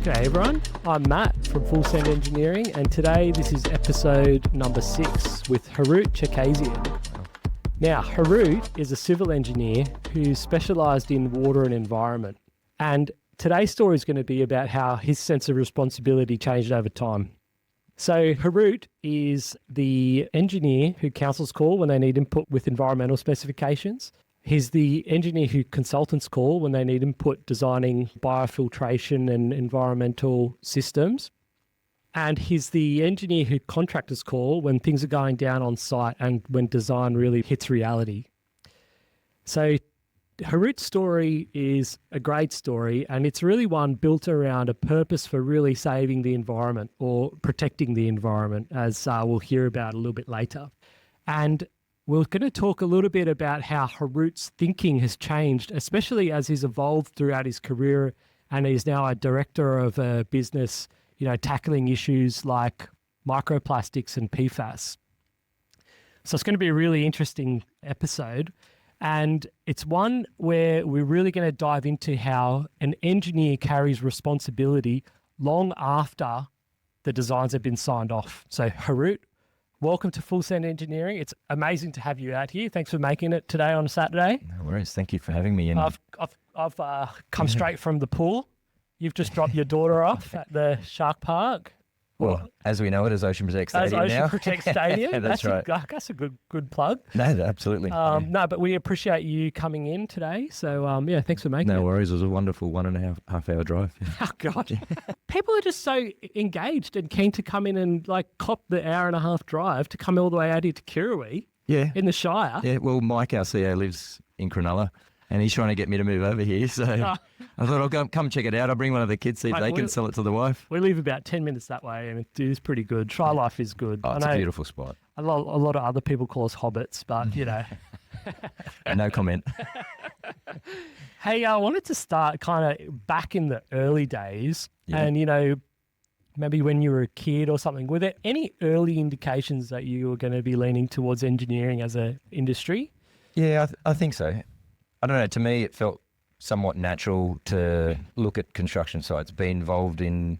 G'day everyone, I'm Matt from Full Send Engineering, and today this is episode number 6 with Harout Tcherkezian. Now, Harout is a civil engineer who's specialised in water and environment, and today's story is going to be about how his sense of responsibility changed over time. So Harout is the engineer who councils call when they need input with environmental specifications. He's the engineer who consultants call when they need input designing biofiltration and environmental systems. And he's the engineer who contractors call when things are going down on site and when design really hits reality. So Harout's story is a great story, and it's really one built around a purpose for really saving the environment or protecting the environment, as we'll hear about a little bit later. And we're going to talk a little bit about how Harout's thinking has changed, especially as he's evolved throughout his career and he's now a director of a business, tackling issues like microplastics and PFAS. So it's going to be a really interesting episode, and it's one where we're really going to dive into how an engineer carries responsibility long after the designs have been signed off. So Harout, welcome to Full Send Engineering. It's amazing to have you out here. Thanks for making it today on a Saturday. No worries. Thank you for having me. And I've come straight from the pool. You've just dropped your daughter off at the Shark Park. Well, as we know it as Ocean Protect Stadium as now. Ocean Protect Stadium. That's right. That's a good plug. No, absolutely. No, but we appreciate you coming in today. So, thanks for making it. No worries. It was a wonderful 1.5 hour drive. Oh, God. People are just so engaged and keen to come in and cop the 1.5 hour drive to come all the way out here to Kirrawee in the Shire. Yeah, well, Mike, our CEO, lives in Cronulla, and he's trying to get me to move over here. So I thought I'll come check it out. I'll bring one of the kids, see if they can sell it to the wife. We live about 10 minutes that way, and it is pretty good. Tri-Life is good. Oh, it's a beautiful spot. A lot of other people call us hobbits, but, No comment. Hey, I wanted to start kind of back in the early days and, maybe when you were a kid or something. Were there any early indications that you were going to be leaning towards engineering as an industry? Yeah, I think so. I don't know. To me, it felt somewhat natural to look at construction sites, be involved in,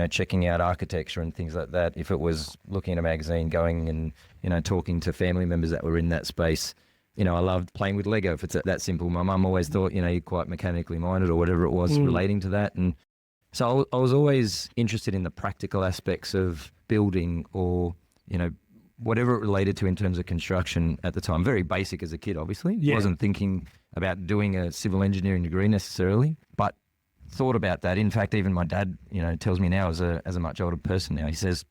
checking out architecture and things like that. If it was looking at a magazine, going and, talking to family members that were in that space. I loved playing with Lego, if it's that simple. My mum always thought, you're quite mechanically minded or whatever it was relating to that. And so I was always interested in the practical aspects of building or, whatever it related to in terms of construction at the time. Very basic as a kid, obviously. Yeah. Wasn't thinking about doing a civil engineering degree necessarily, but thought about that. In fact, even my dad, tells me now as a much older person now, he says,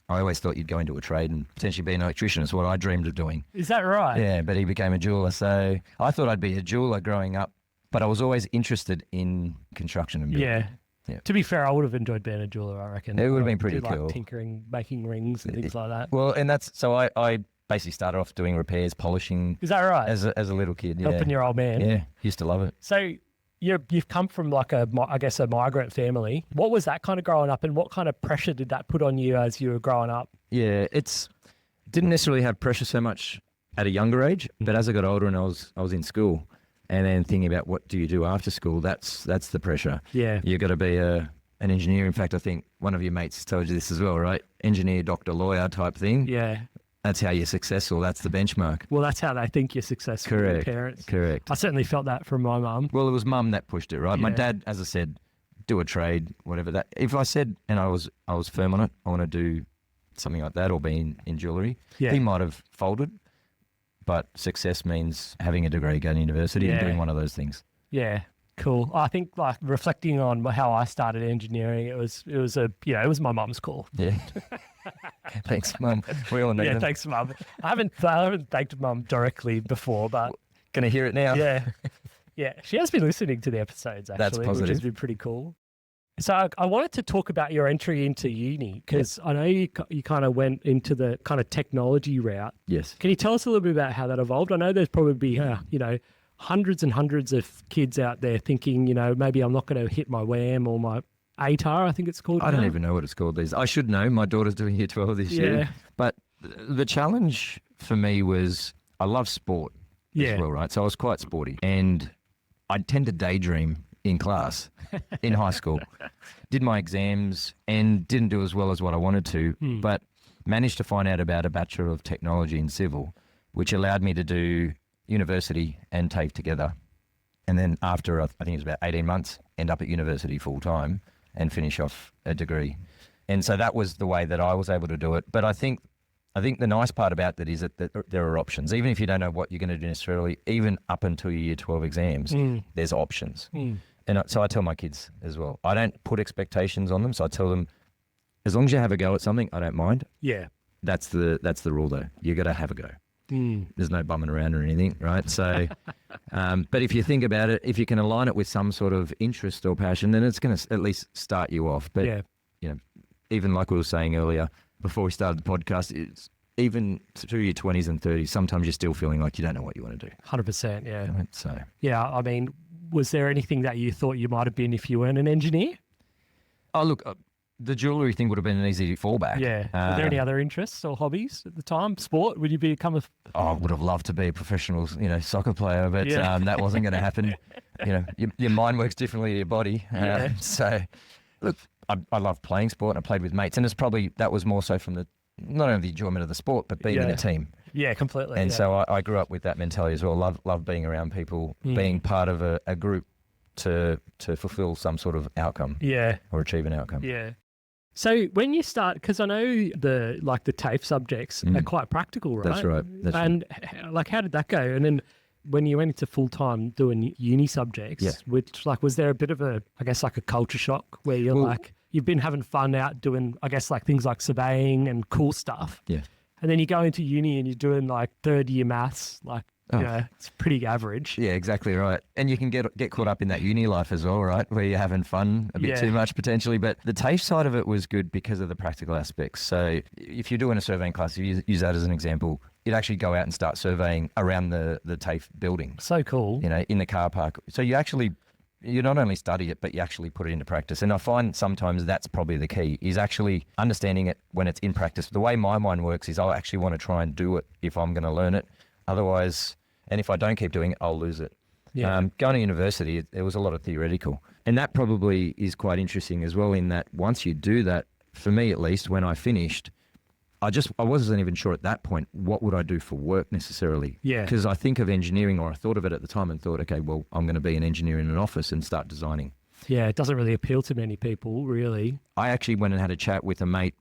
I always thought you'd go into a trade and potentially be an electrician. It's what I dreamed of doing. Is that right? Yeah, but he became a jeweler. So I thought I'd be a jeweler growing up, but I was always interested in construction and building. Yeah. Yeah. To be fair, I would have enjoyed being a jeweler, I reckon. It would have been pretty cool. Tinkering, making rings and things like that. Well, and so I basically started off doing repairs, polishing. Is that right? As a little kid, yeah. Helping your old man. Yeah, used to love it. So you've come from a migrant family. What was that kind of growing up, and what kind of pressure did that put on you as you were growing up? Yeah, didn't necessarily have pressure so much at a younger age, but as I got older and I was in school, and then thinking about what do you do after school, that's the pressure. Yeah. You've got to be an engineer. In fact, I think one of your mates told you this as well, right? Engineer, doctor, lawyer type thing. Yeah. That's how you're successful. That's the benchmark. Well, that's how they think you're successful. Correct. Your parents. Correct. I certainly felt that from my mum. Well, it was mum that pushed it, right? Yeah. My dad, as I said, do a trade, whatever that. If I said, and I was firm on it, I want to do something like that or be in jewellery, he might have folded. But success means having a degree, going to university and doing one of those things. Yeah. Cool. I think reflecting on how I started engineering, it was my mum's call. Yeah. Thanks, Mum. We all need them. Thanks, Mum. I haven't thanked Mum directly before, but gonna hear it now. Yeah. Yeah. She has been listening to the episodes actually, That's positive. which has been pretty cool. So I wanted to talk about your entry into uni because I know you kind of went into the kind of technology route. Yes. Can you tell us a little bit about how that evolved? I know there's probably hundreds and hundreds of kids out there thinking, maybe I'm not going to hit my WAM or my ATAR, I think it's called. I don't even know what it's called these. I should know. My daughter's doing year 12 this year. But the challenge for me was I love sport as well, right? So I was quite sporty and I tend to daydream in class in high school. Did my exams and didn't do as well as what I wanted to, but managed to find out about a Bachelor of Technology in Civil, which allowed me to do university and TAFE together. And then after, I think it was about 18 months, end up at university full time and finish off a degree. And so that was the way that I was able to do it. But I think the nice part about that is that there are options. Even if you don't know what you're going to do necessarily, even up until your year 12 exams, there's options. And so I tell my kids as well, I don't put expectations on them. So I tell them, as long as you have a go at something, I don't mind. Yeah. That's the rule though. You got to have a go. There's no bumming around or anything, right? So, but if you think about it, if you can align it with some sort of interest or passion, then it's going to at least start you off. But, you know, even like we were saying earlier, before we started the podcast, it's even through your 20s and 30s, sometimes you're still feeling like you don't know what you want to do. 100%, yeah. Right? So, yeah, I mean, was there anything that you thought you might have been if you weren't an engineer? oh, look, the jewellery thing would have been an easy fallback. Yeah. Were there any other interests or hobbies at the time? Sport? Would you become a... I would have loved to be a professional, soccer player, but that wasn't going to happen. Your mind works differently to your body. So, look, I love playing sport, and I played with mates, and that was more so from not only the enjoyment of the sport, but being in a team. Yeah, completely. And so I grew up with that mentality as well. Love being around people, being part of a group to fulfill some sort of outcome. Yeah. Or achieve an outcome. Yeah. So when you start, because I know the TAFE subjects are quite practical, right? That's right. And how did that go? And then when you went into full-time doing uni subjects, was there a bit of a culture shock where you're you've been having fun out doing, things like surveying and cool stuff. Yeah. And then you go into uni and you're doing third year maths, it's pretty average. Yeah, exactly right. And you can get caught up in that uni life as well, right? Where you're having fun a bit too much potentially. But the TAFE side of it was good because of the practical aspects. So if you're doing a surveying class, if you use that as an example, you'd actually go out and start surveying around the TAFE building. So cool. In the car park. So you not only study it, but you actually put it into practice. And I find sometimes that's probably the key, is actually understanding it when it's in practice. The way my mind works is I actually want to try and do it if I'm going to learn it. Otherwise, and if I don't keep doing it, I'll lose it. Yeah. Going to university, there was a lot of theoretical. And that probably is quite interesting as well, in that once you do that, for me at least, when I finished, I wasn't even sure at that point, what would I do for work necessarily? Yeah. Because I think of engineering, or I thought of it at the time and thought, okay, well, I'm going to be an engineer in an office and start designing. Yeah, it doesn't really appeal to many people, really. I actually went and had a chat with a mate.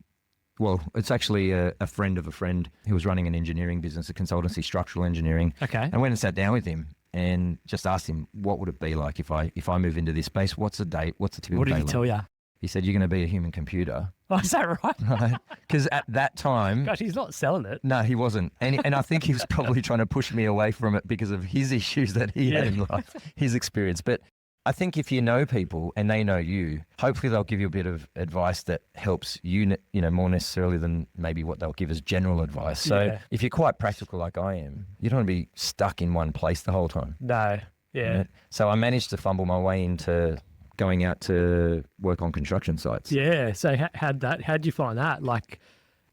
Well, it's actually a friend of a friend who was running an engineering business, a consultancy, structural engineering. Okay. I went and sat down with him and just asked him, what would it be like if I move into this space? What's the date? What's the typical day? What did he tell you? He said, you're going to be a human computer. Oh, is that right? Right. Because at that time... Gosh, he's not selling it. No, he wasn't. And I think he was probably trying to push me away from it because of his issues that he had in life, his experience. But I think if you know people and they know you, hopefully they'll give you a bit of advice that helps you, more necessarily than maybe what they'll give as general advice. So if you're quite practical like I am, you don't want to be stuck in one place the whole time. No. Yeah. So I managed to fumble my way into going out to work on construction sites. Yeah. So how'd you find that?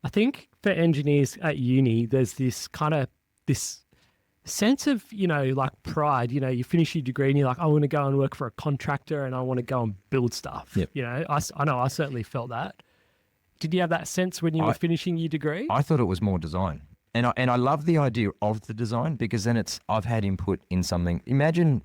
I think for engineers at uni, there's this sense of, pride. You finish your degree and you're like, I want to go and work for a contractor and I want to go and build stuff. Yep. I know I certainly felt that. Did you have that sense when you were finishing your degree? I thought it was more design. And I love the idea of the design, because then I've had input in something. Imagine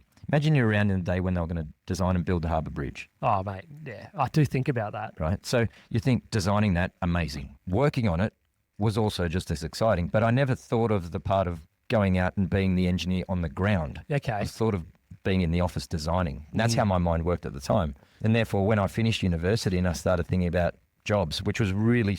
you're around in the day when they were going to design and build the harbour bridge. Oh, mate, yeah. I do think about that. Right. So you think designing that, amazing. Working on it was also just as exciting, but I never thought of the part of going out and being the engineer on the ground. Okay. I thought of being in the office designing. And that's how my mind worked at the time. And therefore, when I finished university and I started thinking about jobs, which was really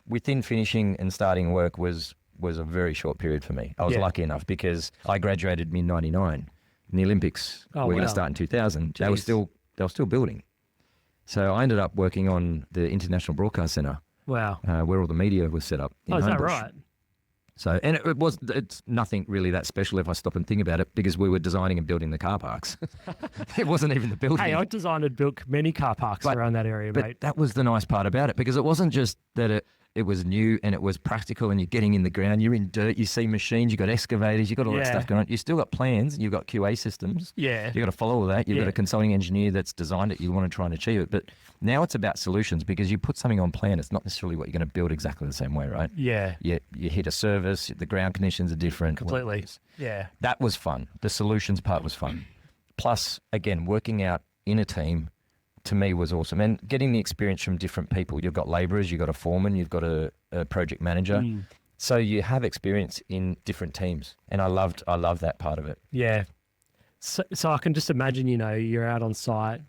within finishing and starting work was a very short period for me. I was lucky enough because I graduated mid-99 and the Olympics were going to start in 2000. They were still building. So I ended up working on the International Broadcast Centre. Wow. Where all the media was set up. Oh, is that right? So, and it's nothing really that special if I stop and think about it, because we were designing and building the car parks. It wasn't even the building. Hey, I designed and built many car parks around that area, mate. But that was the nice part about it, because it wasn't just that it was new and it was practical, and you're getting in the ground, you're in dirt, you see machines, you've got excavators, you've got all that stuff going on. You've still got plans, you've got QA systems. Yeah. You've got to follow all that. You've got a consulting engineer that's designed it. You want to try and achieve it. But now it's about solutions, because you put something on plan, it's not necessarily what you're going to build exactly the same way, right? Yeah. You hit a service, the ground conditions are different. Completely. Yeah. That was fun. The solutions part was fun. Plus, again, working out in a team, to me, was awesome. And getting the experience from different people. You've got labourers, you've got a foreman, you've got a project manager. So you have experience in different teams. And I loved that part of it. Yeah. So I can just imagine, you're out on site,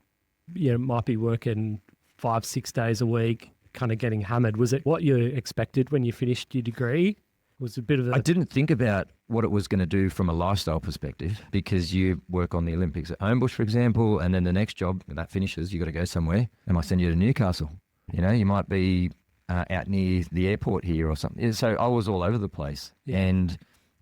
might be working 5-6 days a week, kind of getting hammered. Was it what you expected when you finished your degree? Was a bit of I didn't think about what it was going to do from a lifestyle perspective, because you work on the Olympics at Homebush, for example, and then the next job, when that finishes, you got to go somewhere. They might send you to Newcastle. You might be out near the airport here or something. So I was all over the place. Yeah. And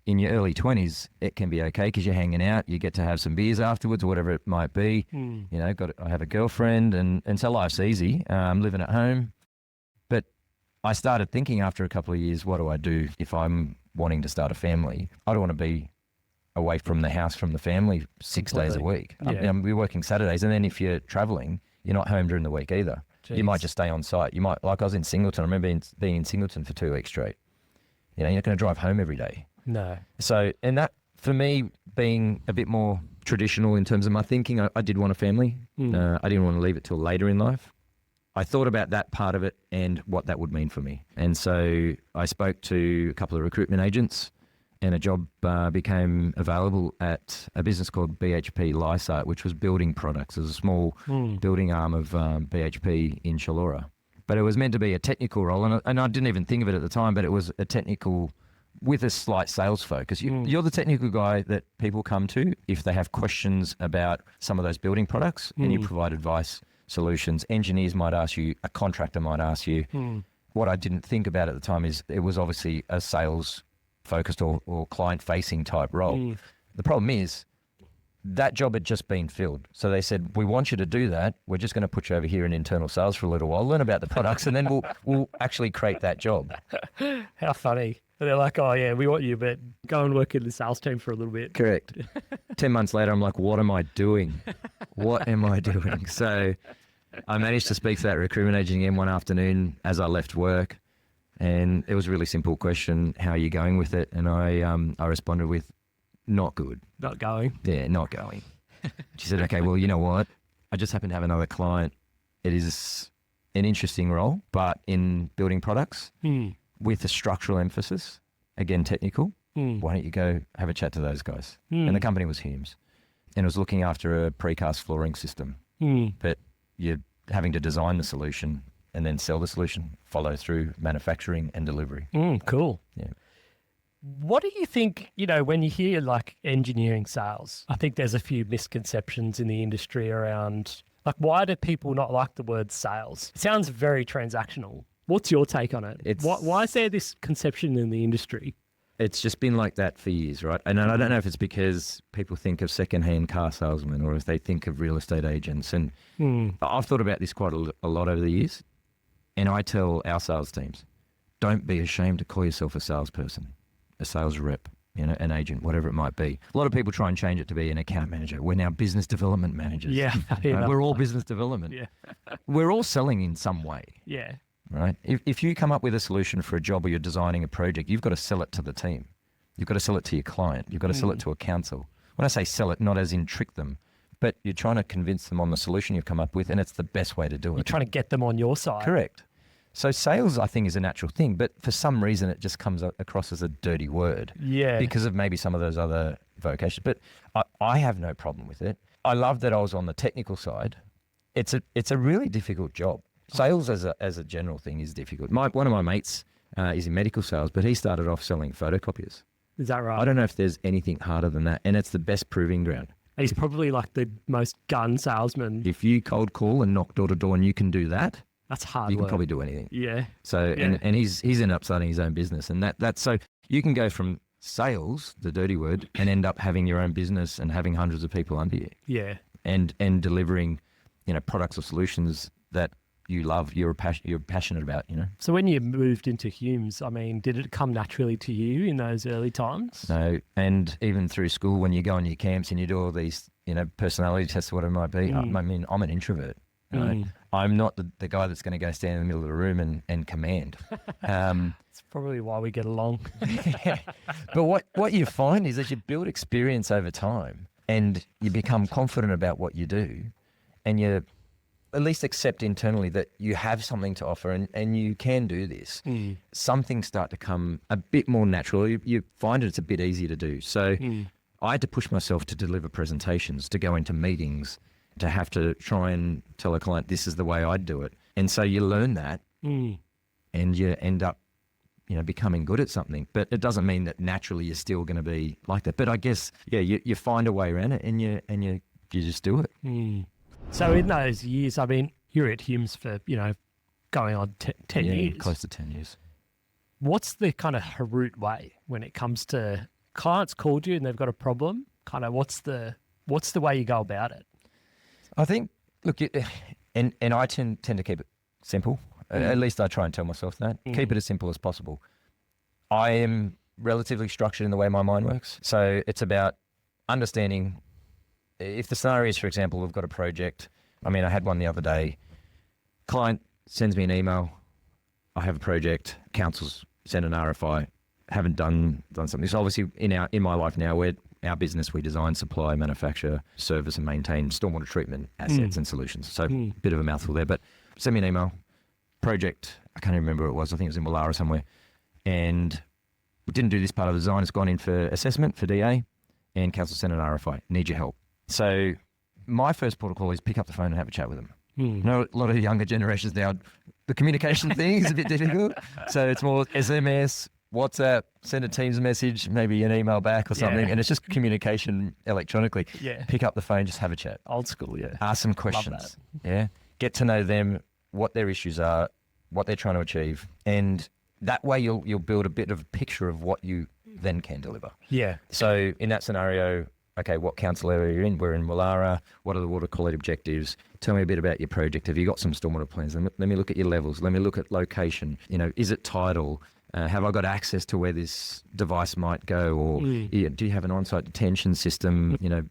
in your early 20s, it can be okay because you're hanging out. You get to have some beers afterwards or whatever it might be. I have a girlfriend, and so life's easy. I'm living at home. But I started thinking after a couple of years, what do I do if I'm wanting to start a family? I don't want to be away from the house, from the family 6 days a week. Yeah. We're working Saturdays, and then if you're traveling, you're not home during the week either. Jeez. You might just stay on site. You might, like I was in Singleton. I remember being in Singleton for 2 weeks straight. You're not going to drive home every day. No. So, and that, for me, being a bit more traditional in terms of my thinking, I did want a family. I didn't want to leave it till later in life. I thought about that part of it and what that would mean for me. And so I spoke to a couple of recruitment agents, and a job became available at a business called BHP Lysite, which was building products. It was a small building arm of BHP in Chullora. But it was meant to be a technical role, and I didn't even think of it at the time, but it was a technical with a slight sales focus. You're the technical guy that people come to if they have questions about some of those building products, and you provide advice, solutions. Engineers might ask you, a contractor might ask you. What I didn't think about at the time is it was obviously a sales focused or client-facing type role. The problem is that job had just been filled. So they said, we want you to do that. We're just going to put you over here in internal sales for a little while, learn about the products, and then we'll actually create that job. How funny. And they're like, oh, yeah, we want you, but go and work in the sales team for a little bit. Correct. 10 months later, I'm like, what am I doing? What am I doing? So I managed to speak to that recruitment agent again one afternoon as I left work. And it was a really simple question, how are you going with it? And I responded with, not good. Not going? Yeah, not going. She said, okay, well, you know what? I just happen to have another client. It is an interesting role, but in building products with a structural emphasis, again, technical. Why don't you go have a chat to those guys? And the company was Humes. And it was looking after a precast flooring system. But you're having to design the solution and then sell the solution, follow through manufacturing and delivery. Cool. Yeah. What do you think, when you hear like engineering sales, I think there's a few misconceptions in the industry around, like, why do people not like the word sales? It sounds very transactional. What's your take on it? Why is there this conception in the industry? It's just been like that for years, right? And I don't know if it's because people think of secondhand car salesmen or if they think of real estate agents. And I've thought about this quite a lot over the years. And I tell our sales teams, don't be ashamed to call yourself a salesperson, a sales rep, an agent, whatever it might be. A lot of people try and change it to be an account manager. We're now business development managers. Yeah. Right? We're all business development. Yeah. We're all selling in some way. Yeah. Right? If you come up with a solution for a job or you're designing a project, you've got to sell it to the team. You've got to sell it to your client. You've got to sell it to a council. When I say sell it, not as in trick them, but you're trying to convince them on the solution you've come up with, and it's the best way to do it. You're trying to get them on your side. Correct. So sales, I think, is a natural thing, but for some reason it just comes across as a dirty word. Yeah. Because of maybe some of those other vocations. But I have no problem with it. I love that I was on the technical side. It's a really difficult job. Sales as a general thing is difficult. One of my mates is in medical sales, but he started off selling photocopiers. Is that right? I don't know if there's anything harder than that, and it's the best proving ground. He's probably like the most gun salesman. If you cold call and knock door to door and you can do that, that's hard you can work. probably do anything. Yeah. So and he's ended up starting his own business, and that's so you can go from sales, the dirty word, and end up having your own business and having hundreds of people under you. Yeah. And delivering, products or solutions that you love, you're passionate about, you know. So when you moved into Humes, I mean, did it come naturally to you in those early times? No, and even through school when you go on your camps and you do all these, you know, personality tests or whatever it might be. I mean, I'm an introvert. Right? I'm not the guy that's going to go stand in the middle of the room and command. It's probably why we get along. But what you find is that you build experience over time and you become confident about what you do, and you at least accept internally that you have something to offer and you can do this. Some things start to come a bit more natural. You find it's a bit easier to do. So I had to push myself to deliver presentations, to go into meetings, to have to try and tell a client this is the way I'd do it. And so you learn that and you end up, you know, becoming good at something. But it doesn't mean that naturally you're still going to be like that. But I guess, yeah, you find a way around it and you just do it. So in those years, I mean, you're at Humes for, you know, going on 10 years. Close to 10 years. What's the kind of Harout way when it comes to clients called you and they've got a problem? Kind of what's the way you go about it? I think, look, and I tend to keep it simple. At least I try and tell myself that. Keep it as simple as possible. I am relatively structured in the way my mind works. So it's about understanding if the scenario is, for example, we've got a project. I mean, I had one the other day. Client sends me an email. I have a project. Council's send an RFI. Haven't done something. So obviously in my life now, our business, we design, supply, manufacture, service and maintain stormwater treatment assets and solutions. So a bit of a mouthful there, but send me an email. Project, I can't even remember what it was. I think it was in Bachelor somewhere. And we didn't do this part of the design. It's gone in for assessment for DA and council sent an RFI. Need your help. So my first protocol is pick up the phone and have a chat with them. I know a lot of younger generations now, the communication thing is a bit difficult. So it's more SMS, WhatsApp, send a Teams message, maybe an email back or something. Yeah. And it's just communication electronically. Yeah. Pick up the phone, just have a chat. Old school, yeah. Ask some questions. Yeah. Get to know them, what their issues are, what they're trying to achieve. And that way you'll build a bit of a picture of what you then can deliver. Yeah. So in that scenario, okay, what council area are you in? We're in Wallara. What are the water quality objectives? Tell me a bit about your project. Have you got some stormwater plans? Let me look at your levels. Let me look at location. You know, is it tidal? Have I got access to where this device might go? Or do you have an on-site detention system? You know,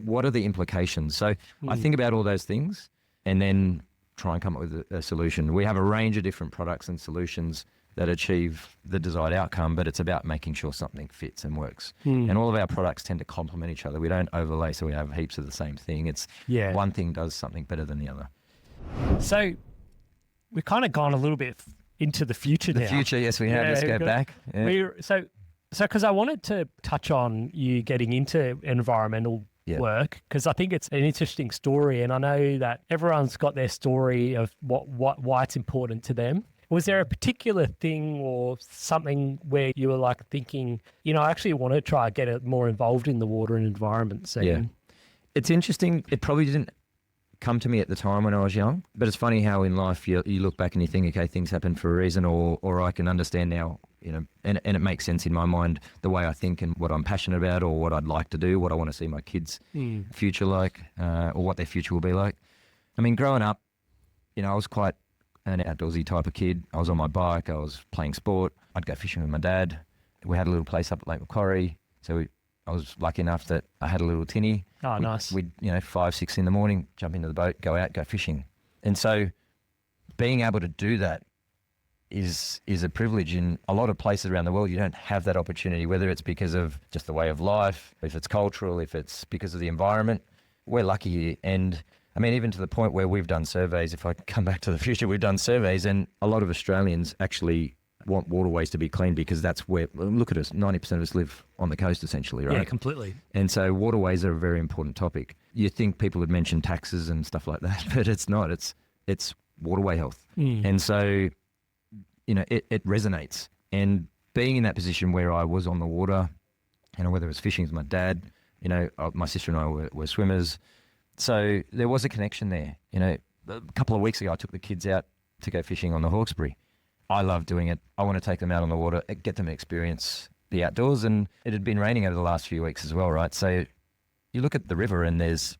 what are the implications? So I think about all those things and then try and come up with a solution. We have a range of different products and solutions that achieve the desired outcome, but it's about making sure something fits and works. And all of our products tend to complement each other. We don't overlay, so we have heaps of the same thing. It's one thing does something better than the other. So we've kind of gone a little bit into the future now. The future, yes, we have. Let's go back. Yeah. So because I wanted to touch on you getting into environmental work, because I think it's an interesting story, and I know that everyone's got their story of why it's important to them. Was there a particular thing or something where you were like thinking, you know, I actually want to try get it more involved in the water and environment scene? Yeah. It's interesting. It probably didn't come to me at the time when I was young, but it's funny how in life you look back and you think, okay, things happen for a reason, or I can understand now, you know, and it makes sense in my mind the way I think and what I'm passionate about or what I'd like to do, what I want to see my kids' future like, or what their future will be like. I mean, growing up, you know, I was quite an outdoorsy type of kid. I was on my bike. I was playing sport. I'd go fishing with my dad. We had a little place up at Lake Macquarie. So I was lucky enough that I had a little tinny. Oh, nice. We'd, you know, 5, 6 in the morning, jump into the boat, go out, go fishing. And so being able to do that is a privilege. In a lot of places around the world, you don't have that opportunity, whether it's because of just the way of life, if it's cultural, if it's because of the environment. We're lucky here. And I mean, even to the point where we've done surveys, if I come back to the future, we've done surveys and a lot of Australians actually want waterways to be clean because that's where, look at us, 90% of us live on the coast essentially, right? Yeah, completely. And so waterways are a very important topic. You think people would mention taxes and stuff like that, but it's not. It's waterway health. And so, you know, it resonates. And being in that position where I was on the water, you know, whether it was fishing with my dad, you know, my sister and I were swimmers. So there was a connection there. You know, a couple of weeks ago, I took the kids out to go fishing on the Hawkesbury. I love doing it. I want to take them out on the water, get them to experience the outdoors. And it had been raining over the last few weeks as well, right? So you look at the river and there's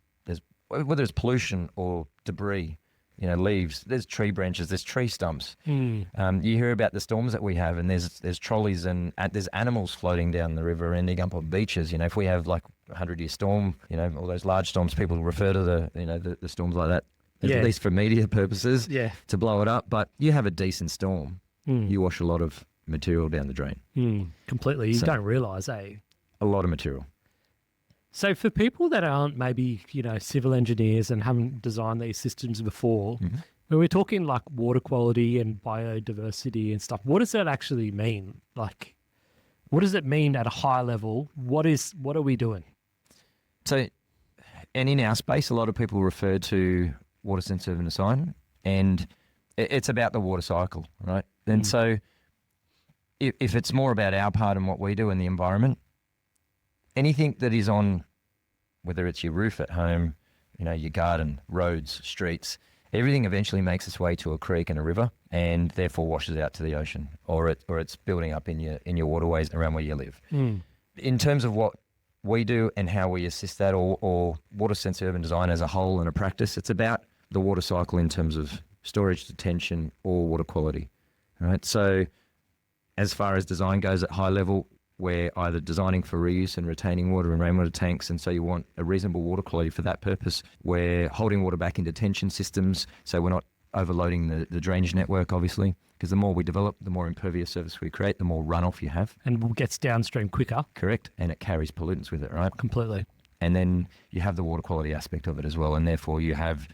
whether it's pollution or debris, leaves, there's tree branches, there's tree stumps. You hear about the storms that we have, and there's trolleys and there's animals floating down the river, ending up on beaches. If we have like a 100-year storm, all those large storms, people refer to the storms like that, at least for media purposes, to blow it up. But you have a decent storm, you wash a lot of material down the drain. Completely. You don't realise, eh? A lot of material. So for people that aren't maybe, civil engineers and haven't designed these systems before, when we're talking like water quality and biodiversity and stuff, what does that actually mean? Like, what does it mean at a high level? What are we doing? So, and in our space, a lot of people refer to water sensitive and design, and it's about the water cycle, right? And so if it's more about our part and what we do in the environment, anything that is on, whether it's your roof at home, your garden, roads, streets, everything eventually makes its way to a creek and a river, and therefore washes out to the ocean, or it's building up in your waterways around where you live. In terms of what we do and how we assist that, or water sensitive urban design as a whole and a practice, it's about the water cycle in terms of storage, detention, or water quality. Right. So, as far as design goes at high level, we're either designing for reuse and retaining water in rainwater tanks, and so you want a reasonable water quality for that purpose. We're holding water back in detention systems, so we're not overloading the drainage network, obviously, because the more we develop, the more impervious surface we create, the more runoff you have. And gets downstream quicker. Correct, and it carries pollutants with it, right? Completely. And then you have the water quality aspect of it as well, and therefore you have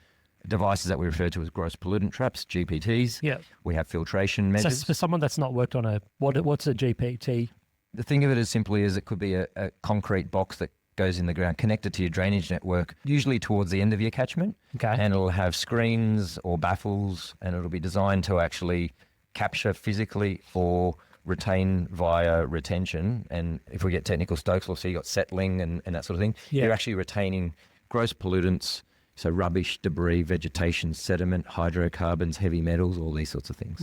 devices that we refer to as gross pollutant traps, GPTs. Yeah. We have filtration measures. So for someone that's not worked on what's a GPT? The thing of it as simply as it could be a concrete box that goes in the ground connected to your drainage network, usually towards the end of your catchment. Okay. And it'll have screens or baffles, and it'll be designed to actually capture physically or retain via retention. And if we get technical, Stokes will see you got settling and that sort of thing. Yeah. You're actually retaining gross pollutants, so rubbish, debris, vegetation, sediment, hydrocarbons, heavy metals, all these sorts of things.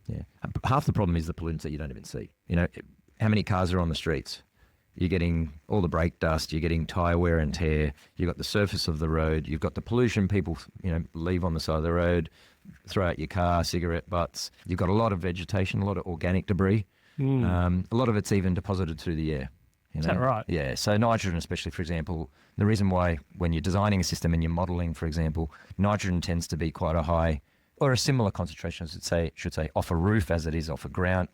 Yeah. Half the problem is the pollutants that you don't even see. How many cars are on the streets? You're getting all the brake dust, you're getting tyre wear and tear, you've got the surface of the road, you've got the pollution people, leave on the side of the road, throw out your car, cigarette butts. You've got a lot of vegetation, a lot of organic debris. A lot of it's even deposited through the air. Is that right? Yeah. So nitrogen, especially, for example, the reason why when you're designing a system and you're modelling, for example, nitrogen tends to be quite a high or a similar concentration, I should say, off a roof as it is off the ground.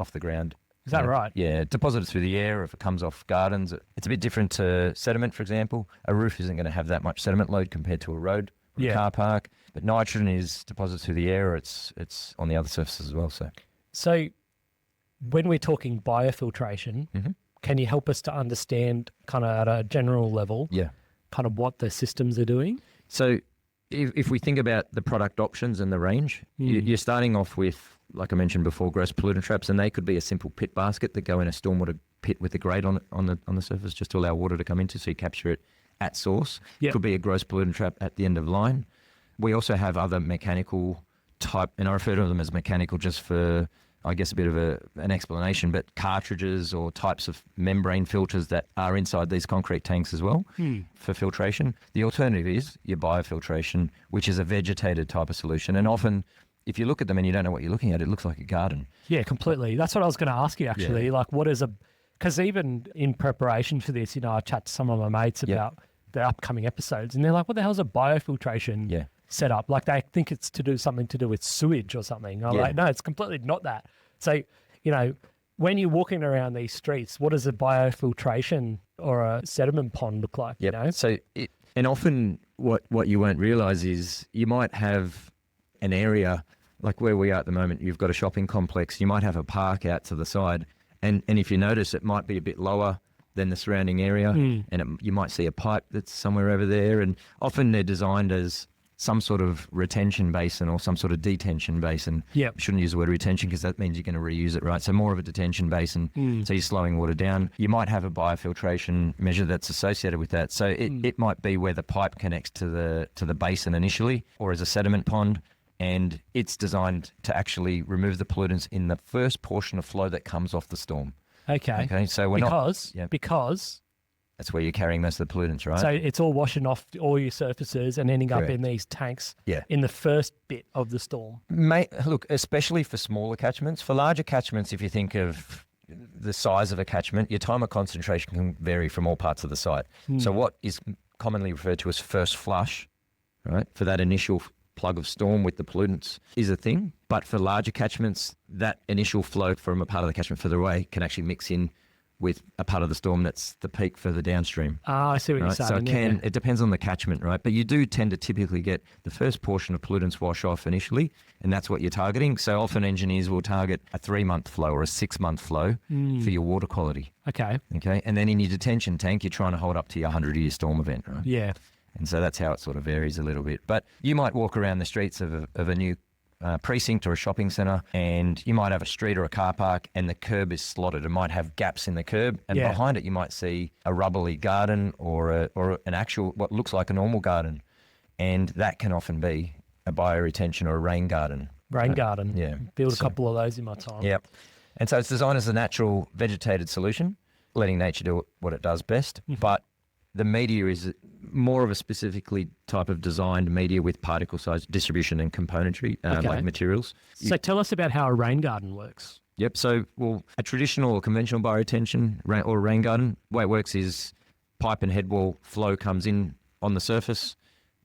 Is that right? Yeah, deposited through the air. If it comes off gardens, it's a bit different to sediment, for example. A roof isn't going to have that much sediment load compared to a road or a car park. But nitrogen is deposited through the air, or it's on the other surfaces as well. So when we're talking biofiltration, can you help us to understand kind of at a general level kind of what the systems are doing? So if we think about the product options and the range, you're starting off with, like I mentioned before, gross pollutant traps, and they could be a simple pit basket that go in a stormwater pit with a grate on the surface just to allow water to come into, so you capture it at source. Yep. Could be a gross pollutant trap at the end of line. We also have other mechanical type, and I refer to them as mechanical just for, I guess, a bit of an explanation, but cartridges or types of membrane filters that are inside these concrete tanks as well for filtration. The alternative is your biofiltration, which is a vegetated type of solution. And often, if you look at them and you don't know what you're looking at, it looks like a garden. Yeah, completely. That's what I was going to ask you, actually. Like, what is because even in preparation for this, I chat to some of my mates about the upcoming episodes, and they're like, what the hell is a biofiltration setup? Like, they think it's something to do with sewage or something. I'm like, no, it's completely not that. So, when you're walking around these streets, what does a biofiltration or a sediment pond look like? So, and often what you won't realise is you might have an area like where we are at the moment. You've got a shopping complex. You might have a park out to the side, and if you notice, it might be a bit lower than the surrounding area, and you might see a pipe that's somewhere over there. And often they're designed as some sort of retention basin or some sort of detention basin. Yeah. Shouldn't use the word retention because that means you're going to reuse it, right? So more of a detention basin. So you're slowing water down. You might have a biofiltration measure that's associated with that. So it might be where the pipe connects to the basin initially, or as a sediment pond, and it's designed to actually remove the pollutants in the first portion of flow that comes off the storm. Okay. So we're because That's where you're carrying most of the pollutants, right? So it's all washing off all your surfaces and ending up Correct. in these tanks Yeah. in the first bit of the storm. Look, especially for smaller catchments. For larger catchments, if you think of the size of a catchment, your time of concentration can vary from all parts of the site. So what is commonly referred to as first flush, right, for that initial plug of storm with the pollutants is a thing. But for larger catchments, that initial flow from a part of the catchment further away can actually mix in with a part of the storm that's the peak further downstream. I see what you're Right? saying. So it depends on the catchment, right? But you do tend to typically get the first portion of pollutants wash off initially, and that's what you're targeting. So often engineers will target a 3-month flow or a 6-month flow for your water quality. Okay. Okay. And then in your detention tank, you're trying to hold up to your 100-year storm event, right? Yeah. And so that's how it sort of varies a little bit. But you might walk around the streets of a new precinct or a shopping centre, and you might have a street or a car park and the curb is slotted. It might have gaps in the curb, and behind it you might see a rubbly garden or an actual what looks like a normal garden, and that can often be a bioretention or a rain garden. Rain garden. Yeah. Built a couple of those in my time. Yep. And so it's designed as a natural vegetated solution, letting nature do what it does best, but the media is more of a specifically type of designed media with particle size distribution and componentry, like materials. So tell us about how a rain garden works. Yep. So, a traditional or conventional bioretention or rain garden, the way it works is pipe and head wall flow comes in on the surface.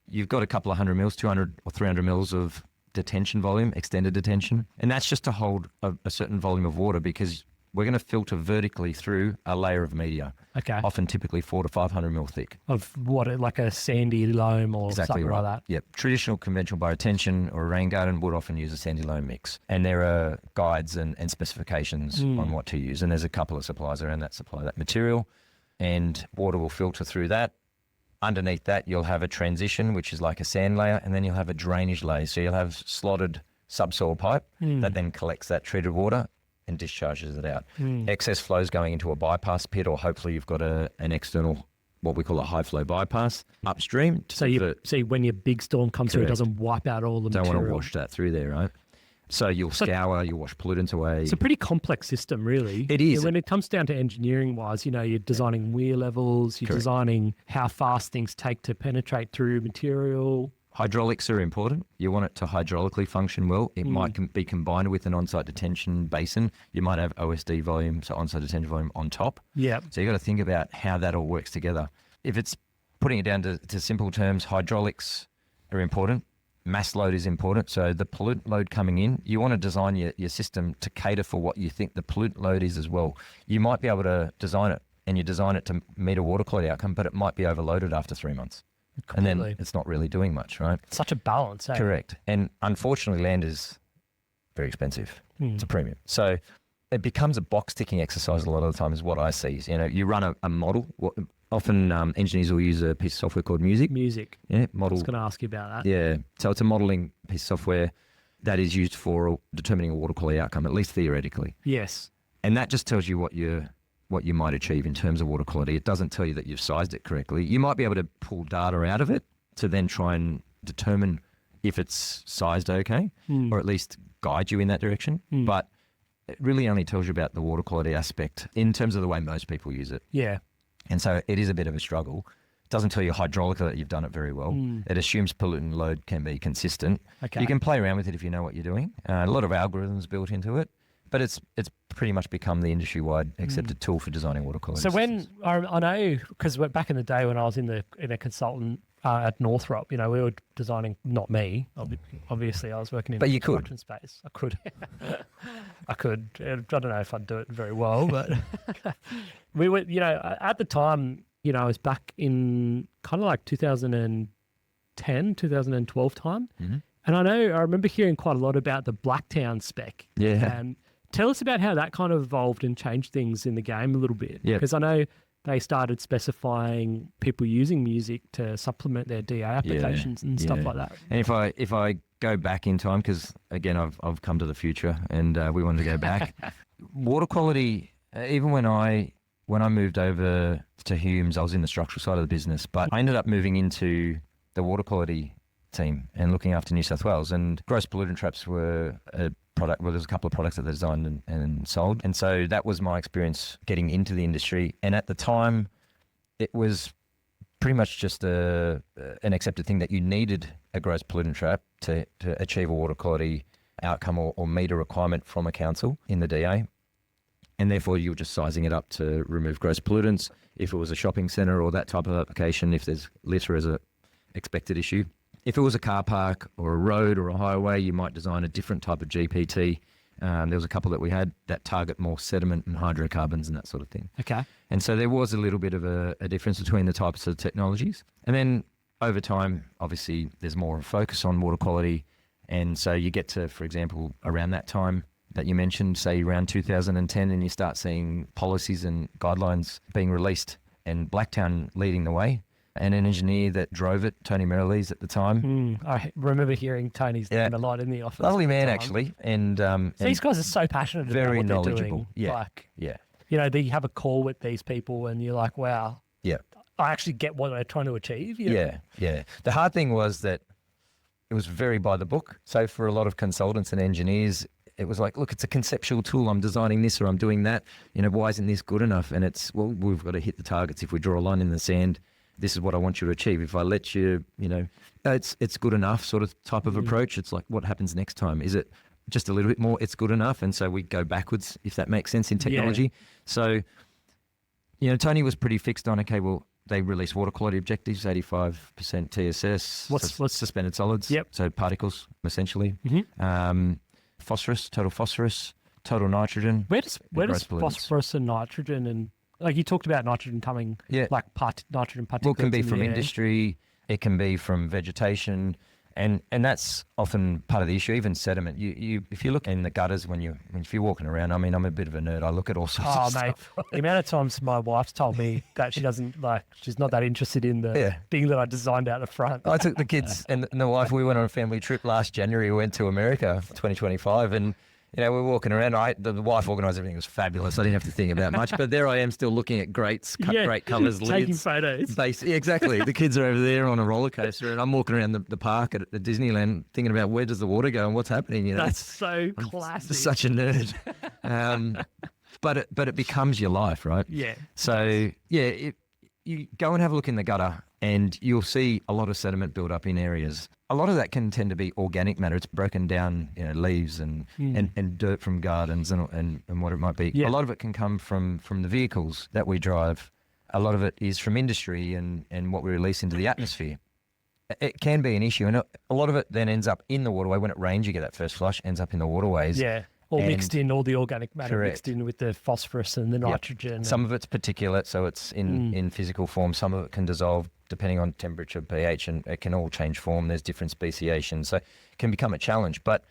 You've got a couple of 100 mils, 200 or 300 mils of detention volume, extended detention. And that's just to hold a certain volume of water, because we're going to filter vertically through a layer of media. Okay. Often typically 400 to 500 mil thick. Of what, like a sandy loam or Exactly something right. like that? Yep. Traditional conventional bioretention or a rain garden would often use a sandy loam mix. And there are guides and specifications on what to use. And there's a couple of suppliers around that supply that material, and water will filter through that. Underneath that, you'll have a transition, which is like a sand layer, and then you'll have a drainage layer. So you'll have slotted subsoil pipe that then collects that treated water and discharges it out. Excess flows going into a bypass pit, or hopefully you've got an external, what we call a high flow bypass upstream. So you see when your big storm comes through, it doesn't wipe out all the material. Don't want to wash that through there, right? So you'll scour, you'll wash pollutants away. It's a pretty complex system, really. It is. When it comes down to engineering-wise, you're designing weir levels, you're designing how fast things take to penetrate through material. Hydraulics are important. You want it to hydraulically function well. It might be combined with an on-site detention basin. You might have OSD volume, so on-site detention volume on top. Yeah. So you've got to think about how that all works together. If it's putting it down to simple terms, hydraulics are important. Mass load is important. So the pollutant load coming in, you want to design your system to cater for what you think the pollutant load is as well. You might be able to design it, and you design it to meet a water quality outcome, but it might be overloaded after 3 months. Completely. And then it's not really doing much, right? Such a balance, eh? Correct. And unfortunately, land is very expensive. It's a premium. So it becomes a box-ticking exercise a lot of the time is what I see. You run a model. Often engineers will use a piece of software called Music. Yeah, model. I was going to ask you about that. Yeah. So it's a modelling piece of software that is used for determining a water quality outcome, at least theoretically. Yes. And that just tells you what you might achieve in terms of water quality. It doesn't tell you that you've sized it correctly. You might be able to pull data out of it to then try and determine if it's sized okay, or at least guide you in that direction. But it really only tells you about the water quality aspect in terms of the way most people use it. Yeah. And so it is a bit of a struggle. It doesn't tell you hydraulically that you've done it very well. It assumes pollutant load can be consistent. Okay. You can play around with it if you know what you're doing. A lot of algorithms built into it. But it's pretty much become the industry-wide accepted tool for designing water quality So systems. when I know, because back in the day when I was in a consultant at Northrop, we were designing, not me, obviously I was working in But the you could. construction space. I could. I could. I don't know if I'd do it very well, but we were, at the time, I was back in kind of like 2010, 2012 time. And I remember hearing quite a lot about the Blacktown spec. Yeah. Tell us about how that kind of evolved and changed things in the game a little bit. Yep. Because I know they started specifying people using music to supplement their DA applications and stuff like that. And if I go back in time, because again I've come to the future and we wanted to go back, water quality. Even when I moved over to Humes, I was in the structural side of the business, but I ended up moving into the water quality team and looking after New South Wales. And gross pollutant traps were a product. Well, there's a couple of products that they designed and sold. And so that was my experience getting into the industry. And at the time, it was pretty much just an accepted thing that you needed a gross pollutant trap to achieve a water quality outcome or meet a requirement from a council in the DA. And therefore, you were just sizing it up to remove gross pollutants. If it was a shopping centre or that type of application, if there's litter as a expected issue. If it was a car park or a road or a highway, you might design a different type of GPT. There was a couple that we had that target more sediment and hydrocarbons and that sort of thing. Okay. And so there was a little bit of a difference between the types of technologies. And then over time, obviously, there's more of a focus on water quality. And so you get to, for example, around that time that you mentioned, say around 2010, and you start seeing policies and guidelines being released and Blacktown leading the way. And an engineer that drove it, Tony Merrilees at the time. I remember hearing Tony's name a lot in the office. Lovely man, actually. And so these guys are so passionate very about what they're knowledgeable. doing. Yeah. Like, yeah. You know, you have a call with these people and you're like, wow. Yeah. I actually get what they're trying to achieve. You know? Yeah. Yeah. The hard thing was that it was very by the book. So for a lot of consultants and engineers, it was like, look, it's a conceptual tool. I'm designing this or I'm doing that. You know, why isn't this good enough? And it's, well, we've got to hit the targets. If we draw a line in the sand, this is what I want you to achieve. If I let you, you know, it's good enough sort of type of approach. It's like, what happens next time? Is it just a little bit more? It's good enough. And so we go backwards, if that makes sense in technology. Yeah. So, you know, Tony was pretty fixed on, okay, well, they release water quality objectives, 85% TSS. What's suspended solids? Yep. So particles, essentially. Phosphorus, total nitrogen. Where does phosphorus and nitrogen and like you talked about nitrogen coming, like nitrogen particles. Well, it can be from industry, it can be from vegetation, and that's often part of the issue. Even sediment. You if you look in the gutters if you're walking around. I mean, I'm a bit of a nerd. I look at all sorts of stuff. The amount of times my wife's told me that she doesn't like, she's not that interested in the thing that I designed out the front. I took the kids and the wife. We went on a family trip last January. We went to America for 2025 and. You know, we're walking around. The wife organised everything. It was fabulous. I didn't have to think about much. But there I am still looking at great colours, lids. Taking photos. Exactly. The kids are over there on a roller coaster and I'm walking around the park at Disneyland thinking about where does the water go and what's happening. You know, that's so classic. Such a nerd. But it becomes your life, right? Yeah. So, you go and have a look in the gutter and you'll see a lot of sediment build up in areas. A lot of that can tend to be organic matter. It's broken down, you know, leaves and dirt from gardens and what it might be. Yeah. A lot of it can come from the vehicles that we drive. A lot of it is from industry and what we release into the atmosphere. It can be an issue. And a lot of it then ends up in the waterway. When it rains, you get that first flush, ends up in the waterways. Yeah. All mixed in, all the organic matter mixed in with the phosphorus and the nitrogen. Some of it's particulate, so it's in physical form. Some of it can dissolve depending on temperature, pH, and it can all change form. There's different speciation, so it can become a challenge. But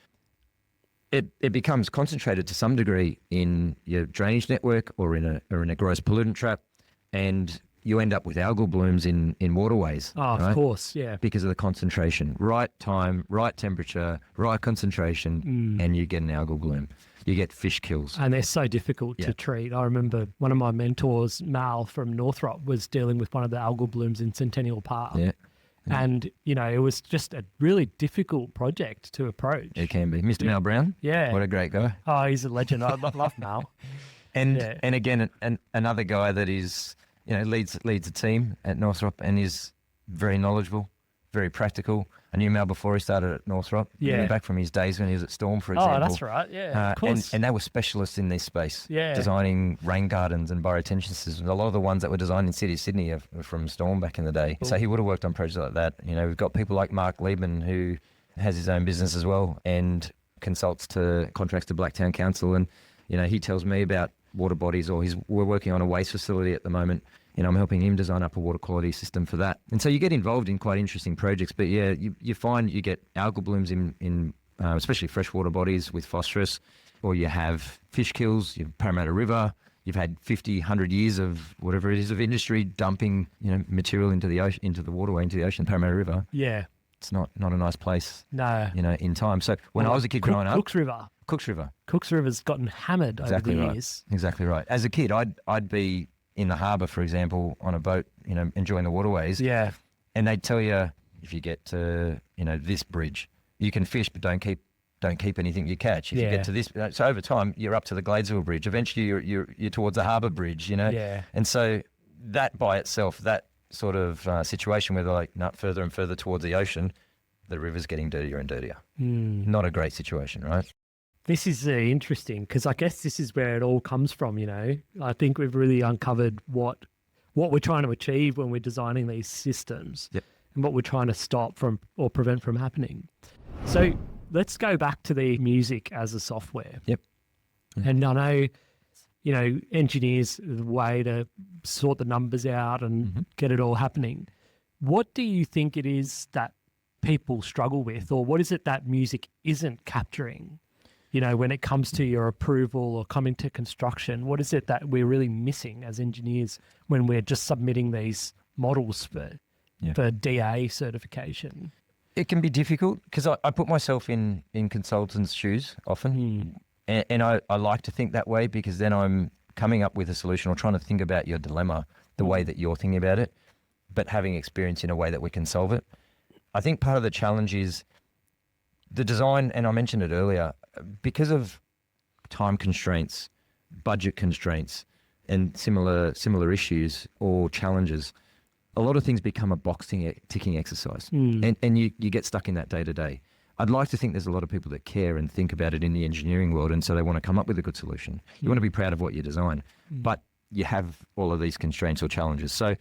it becomes concentrated to some degree in your drainage network or in a gross pollutant trap, and you end up with algal blooms in waterways. Oh, right? Of course, yeah. Because of the concentration. Right time, right temperature, right concentration, and you get an algal bloom. You get fish kills. And they're so difficult to treat. I remember one of my mentors, Mal from Northrop, was dealing with one of the algal blooms in Centennial Park. Yeah. And, you know, it was just a really difficult project to approach. It can be. Mr. Mal Brown? Yeah. What a great guy. Oh, he's a legend. I love Mal. And again, another guy that is... You know, leads a team at Northrop and is very knowledgeable, very practical. I knew Mal before he started at Northrop. Yeah. Back from his days when he was at Storm, for example. Oh, that's right. Yeah, of course. And they were specialists in this space. Yeah. Designing rain gardens and bioretention systems. A lot of the ones that were designed in City of Sydney are from Storm back in the day. Cool. So he would have worked on projects like that. You know, we've got people like Mark Liebman who has his own business as well and consults to contracts to Blacktown Council. And, you know, he tells me about water bodies or we're working on a waste facility at the moment. You know, I'm helping him design up a water quality system for that. And so you get involved in quite interesting projects. But yeah, you find you get algal blooms in especially freshwater bodies with phosphorus, or you have fish kills, you have Parramatta River. You've had 50, 100 years of whatever it is of industry dumping, you know, material into the ocean, into the waterway, into the ocean, Parramatta River. Yeah. It's not a nice place. No. You know, in time. So when I was a kid growing up. Cooks River. Cooks River's gotten hammered over the years. Exactly right. As a kid, I'd be in the harbour, for example, on a boat, you know, enjoying the waterways. Yeah. And they'd tell you, if you get to, you know, this bridge, you can fish, but don't keep anything you catch. If you get to this, so over time, you're up to the Gladesville Bridge. Eventually, you're towards the harbour bridge, you know. Yeah. And so that by itself, that sort of situation where they're like, no, further and further towards the ocean, the river's getting dirtier and dirtier. Not a great situation, right? This is interesting because I guess this is where it all comes from, I think we've really uncovered what we're trying to achieve when we're designing these systems. Yep. And what we're trying to stop from or prevent from happening. So let's go back to the music as a software. Yep. And I know, engineers, the way to sort the numbers out and get it all happening. What do you think it is that people struggle with, or what is it that music isn't capturing? When it comes to your approval or coming to construction, what is it that we're really missing as engineers when we're just submitting these models for DA certification? It can be difficult because I put myself in consultants' shoes often. And I like to think that way because then I'm coming up with a solution or trying to think about your dilemma the way that you're thinking about it, but having experience in a way that we can solve it. I think part of the challenge is the design, and I mentioned it earlier, because of time constraints, budget constraints, and similar issues or challenges, a lot of things become a box ticking exercise, and you get stuck in that day to day. I'd like to think there's a lot of people that care and think about it in the engineering world, and so they want to come up with a good solution. You want to be proud of what you design, but you have all of these constraints or challenges. So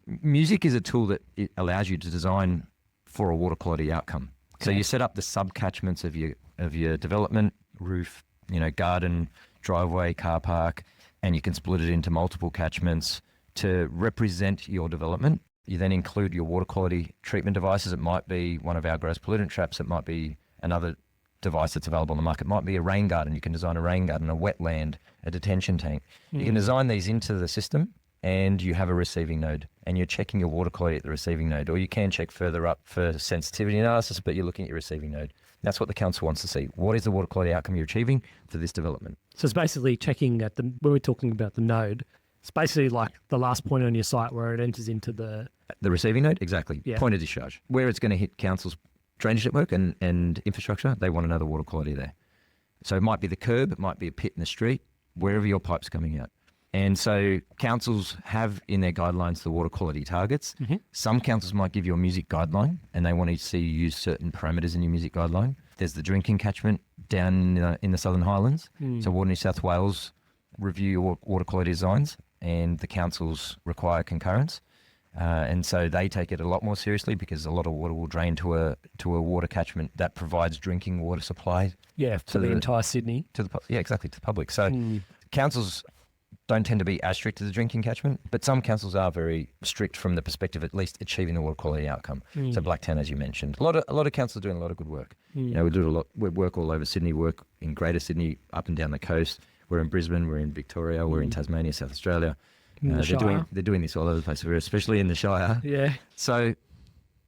music is a tool that it allows you to design for a water quality outcome. Okay. So you set up the sub-catchments of your development, roof, garden, driveway, car park, and you can split it into multiple catchments to represent your development. You then include your water quality treatment devices. It might be one of our gross pollutant traps. It might be another device that's available on the market. It might be a rain garden. You can design a rain garden, a wetland, a detention tank. You can design these into the system, and you have a receiving node, and you're checking your water quality at the receiving node. Or you can check further up for sensitivity analysis, but you're looking at your receiving node. That's what the council wants to see. What is the water quality outcome you're achieving for this development? So it's basically checking when we're talking about the node, it's basically like the last point on your site where it enters into the receiving node, exactly. Yeah. Point of discharge. Where it's going to hit council's drainage network and infrastructure, they want to know the water quality there. So it might be the curb, it might be a pit in the street, wherever your pipe's coming out. And so councils have in their guidelines the water quality targets. Some councils might give you a music guideline and they want to see you use certain parameters in your music guideline. There's the drinking catchment down in the Southern Highlands. So Water New South Wales review your water quality designs and the councils require concurrence. And so they take it a lot more seriously because a lot of water will drain to a water catchment that provides drinking water supply. Yeah, to the entire Sydney. Exactly, to the public. So councils don't tend to be as strict as the drinking catchment, but some councils are very strict from the perspective of at least achieving the water quality outcome. So Blacktown, as you mentioned, a lot of councils are doing a lot of good work. We do a lot. We work all over Sydney, work in Greater Sydney, up and down the coast. We're in Brisbane, we're in Victoria, we're in Tasmania, South Australia. They're doing this all over the place, especially in the Shire. Yeah. So,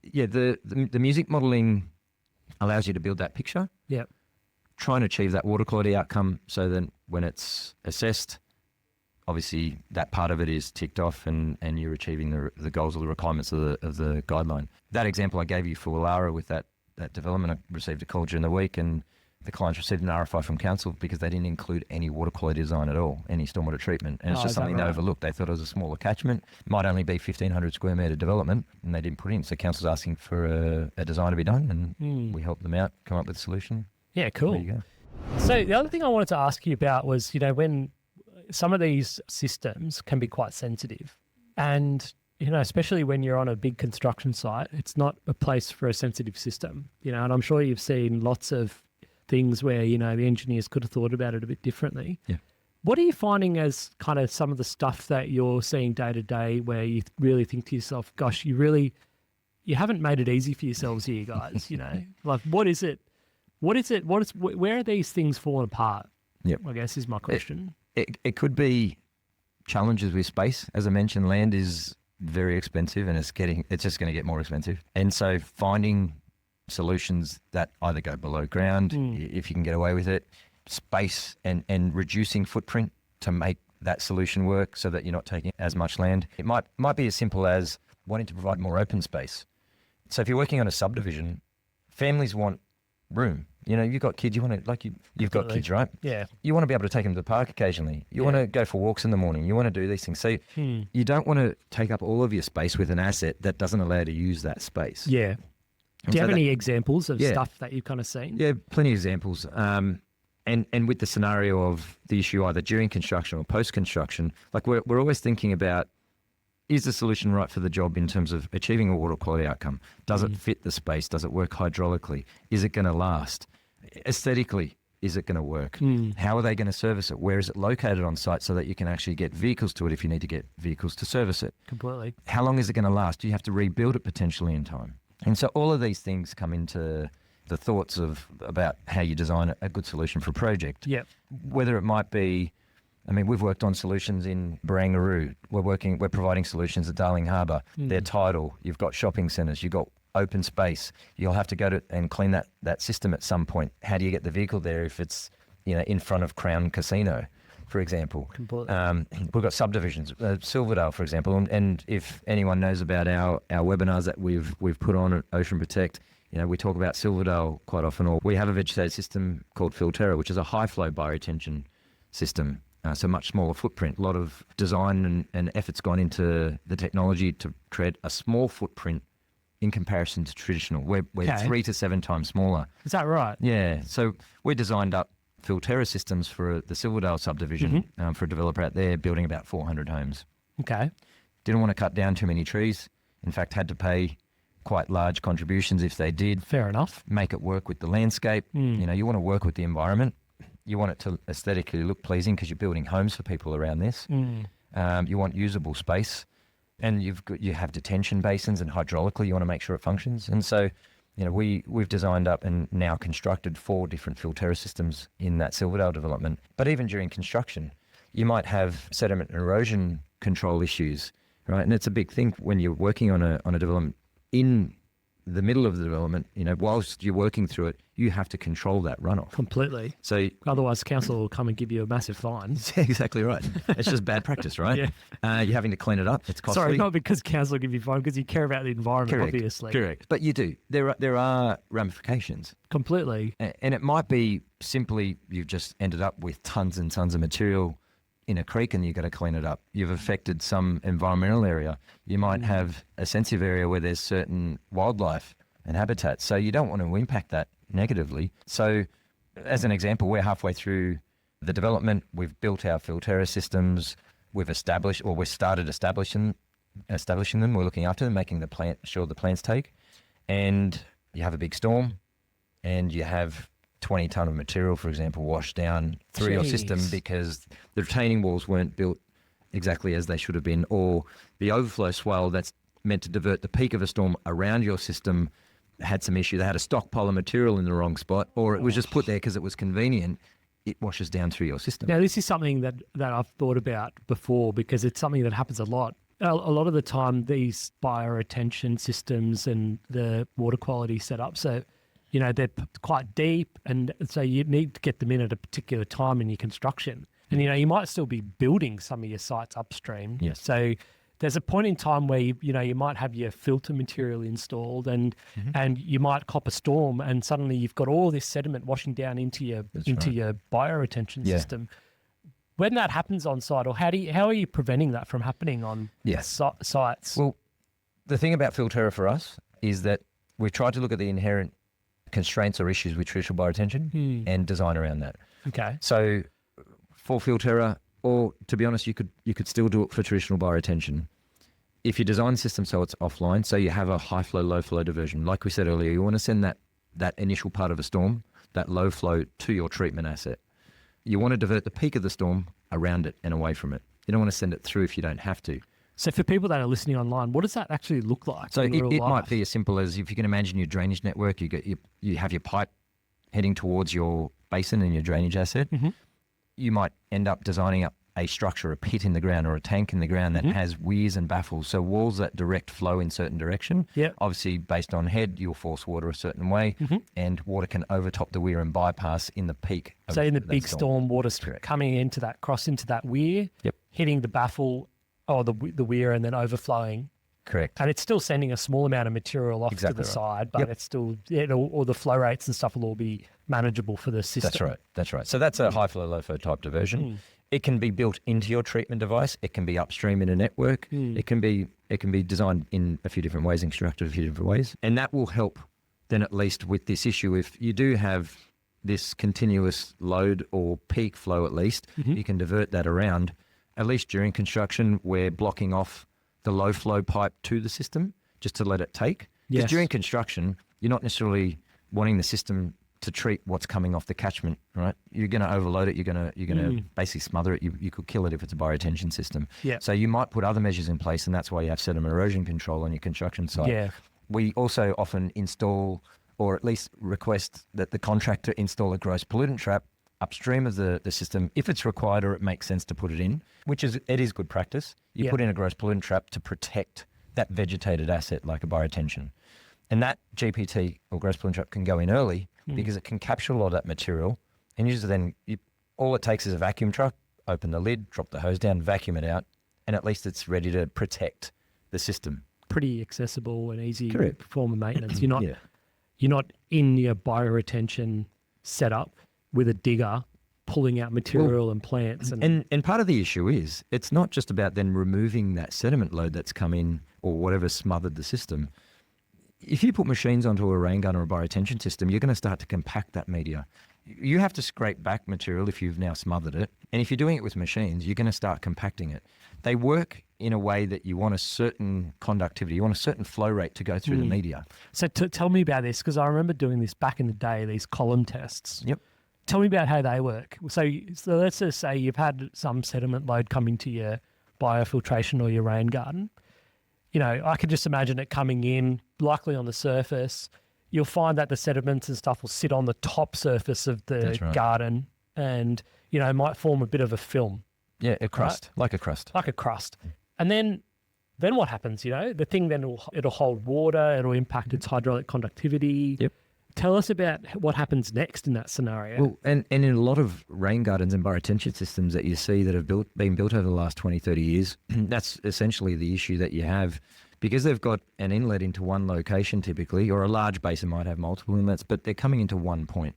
the music modelling allows you to build that picture. Yeah. Try and achieve that water quality outcome so then when it's assessed, obviously that part of it is ticked off and you're achieving the goals or the requirements of the guideline. That example I gave you for Willara with that development, I received a call during the week and the clients received an RFI from council because they didn't include any water quality design at all, any stormwater treatment. And it's just something they overlooked. They thought it was a smaller catchment, might only be 1,500 square metre development, and they didn't put it in. So council's asking for a design to be done, and we helped them out, come up with a solution. Yeah, cool. There you go. So the other thing I wanted to ask you about was, when some of these systems can be quite sensitive and, especially when you're on a big construction site, it's not a place for a sensitive system, and I'm sure you've seen lots of things where, the engineers could have thought about it a bit differently. Yeah. What are you finding as kind of some of the stuff that you're seeing day to day where you really think to yourself, gosh, you haven't made it easy for yourselves here, guys, Like, what is it? Where are these things falling apart? Yep. I guess is my question. It could be challenges with space. As I mentioned, land is very expensive and it's just going to get more expensive. And so finding solutions that either go below ground, if you can get away with it, space and reducing footprint to make that solution work so that you're not taking as much land. It might be as simple as wanting to provide more open space. So if you're working on a subdivision, families want room. You know, you've got kids. You want to you've got Completely. kids, right? Yeah. You want to be able to take them to the park occasionally. You want to go for walks in the morning. You want to do these things. So you don't want to take up all of your space with an asset that doesn't allow you to use that space. Yeah. Do you have any examples of Yeah. stuff that you've kind of seen? Yeah, plenty of examples. And with the scenario of the issue either during construction or post-construction, like we're always thinking about, is the solution right for the job in terms of achieving a water quality outcome? Does it fit the space? Does it work hydraulically? Is it going to last? Aesthetically, is it going to work? How are they going to service it? Where is it located on site so that you can actually get vehicles to it if you need to get vehicles to service it? Completely. How long is it going to last? Do you have to rebuild it potentially in time? And so all of these things come into the thoughts about how you design a good solution for a project. Yep. Whether it might be, I mean, we've worked on solutions in Barangaroo. We're providing solutions at Darling Harbour. They're tidal. You've got shopping centres. You've got open space. You'll have to go to and clean that system at some point. How do you get the vehicle there if it's, you know, in front of Crown Casino, for example? Completely. We've got subdivisions, Silverdale, for example. And if anyone knows about our webinars that we've put on at Ocean Protect, you know, we talk about Silverdale quite often, or we have a vegetated system called Filterra, which is a high flow bioretention system. So much smaller footprint. A lot of design and effort's gone into the technology to create a small footprint in comparison to traditional. We're 3 to 7 times smaller. Is that right? Yeah. So we designed up Filterra systems for the Silverdale subdivision for a developer out there building about 400 homes. Okay. Didn't want to cut down too many trees. In fact, had to pay quite large contributions if they did. Fair enough. Make it work with the landscape. You know, you want to work with the environment. You want it to aesthetically look pleasing because you're building homes for people around this. You want usable space, and you have detention basins, and hydraulically you want to make sure it functions. And so, you know, we've designed up and now constructed 4 different Filterra systems in that Silverdale development. But even during construction, you might have sediment and erosion control issues, right? And it's a big thing when you're working on a development in the middle of the development. You know, whilst you're working through it, you have to control that runoff. Completely. So Otherwise, council will come and give you a massive fine. exactly right. It's just bad practice, right? You're having to clean it up. It's costly. Sorry, not because council will give you a fine, because you care about the environment, obviously. Correct. But you do. There are ramifications. Completely. And it might be simply you've just ended up with tons and tons of material in a creek and you've got to clean it up. You've affected some environmental area. You might have a sensitive area where there's certain wildlife and habitats. So you don't want to impact that negatively. So as an example, we're halfway through the development. We've built our Filterra systems. We've started establishing them. We're looking after them, making sure the plants take. And you have a big storm and you have 20 tonne of material, for example, washed down through your system because the retaining walls weren't built exactly as they should have been, or the overflow swale that's meant to divert the peak of a storm around your system had some issue. They had a stockpile of material in the wrong spot, or it was just put there because it was convenient. It washes down through your system. Now, this is something that I've thought about before, because it's something that happens a lot. A lot of the time, these bioretention systems and the water quality setup, so, you know, they're quite deep, and so you need to get them in at a particular time in your construction. And, you know, you might still be building some of your sites upstream. Yes. So there's a point in time where, you might have your filter material installed and you might cop a storm, and suddenly you've got all this sediment washing down into your bioretention system. When that happens on site, or how are you preventing that from happening on sites? Well, the thing about Filterra for us is that we've tried to look at the inherent constraints or issues with traditional bioretention and design around that. Okay. So for Filterra, or to be honest, you could still do it for traditional bioretention. If you design the system so it's offline, so you have a high flow, low flow diversion, like we said earlier, you want to send that initial part of a storm, that low flow, to your treatment asset. You want to divert the peak of the storm around it and away from it. You don't want to send it through if you don't have to. So for people that are listening online, what does that actually look like? So it might be as simple as, if you can imagine your drainage network, you have your pipe heading towards your basin and your drainage asset. You might end up designing up a structure, a pit in the ground or a tank in the ground that has weirs and baffles, so walls that direct flow in certain direction. Yep. Obviously, based on head, you'll force water a certain way, and water can overtop the weir and bypass in the peak. So in the big storm, water's coming into that, cross into that weir, hitting the baffle or the weir, and then overflowing Correct. And it's still sending a small amount of material off Exactly to the right. side, but Yep. it's still, all the flow rates and stuff will all be manageable for the system. That's right. That's right. So that's a high flow, low flow type diversion. It can be built into your treatment device. It can be upstream in a network. It can be designed in a few different ways, and constructed a few different ways. And that will help then at least with this issue. If you do have this continuous load or peak flow at least, you can divert that around. At least during construction, we're blocking off the low flow pipe to the system just to let it take. Because Yes. during construction, you're not necessarily wanting the system to treat what's coming off the catchment, right? You're going to overload it. You're going to basically smother it. You could kill it if it's a bioretention system. Yeah. So you might put other measures in place, and that's why you have sediment erosion control on your construction site. Yeah. We also often install, or at least request that the contractor install a gross pollutant trap upstream of the system if it's required or it makes sense to put it in, it is good practice. You put in a gross pollutant trap to protect that vegetated asset like a bioretention. And that GPT or gross pollutant trap can go in early because it can capture a lot of that material, and usually then all it takes is a vacuum truck, open the lid, drop the hose down, vacuum it out, and at least it's ready to protect the system. Pretty accessible and easy Correct. form of maintenance. You're not in your bioretention setup with a digger pulling out material and plants. And part of the issue is it's not just about then removing that sediment load that's come in or whatever smothered the system. If you put machines onto a rain gun or a bioretention system, you're going to start to compact that media. You have to scrape back material if you've now smothered it. And if you're doing it with machines, you're going to start compacting it. They work in a way that you want a certain conductivity, you want a certain flow rate to go through the media. So tell me about this, because I remember doing this back in the day, these column tests. Yep. Tell me about how they work. So let's just say you've had some sediment load coming to your biofiltration or your rain garden. I could just imagine it coming in, likely on the surface. You'll find that the sediments and stuff will sit on the top surface of the garden and, might form a bit of a film. Yeah, a crust, right? Like a crust. Like a crust. And then what happens, The thing then it'll hold water, it'll impact its hydraulic conductivity. Yep. Tell us about what happens next in that scenario. Well, and in a lot of rain gardens and bioretention systems that you see that have been built over the last 20, 30 years, that's essentially the issue that you have. Because they've got an inlet into one location typically, or a large basin might have multiple inlets, but they're coming into one point.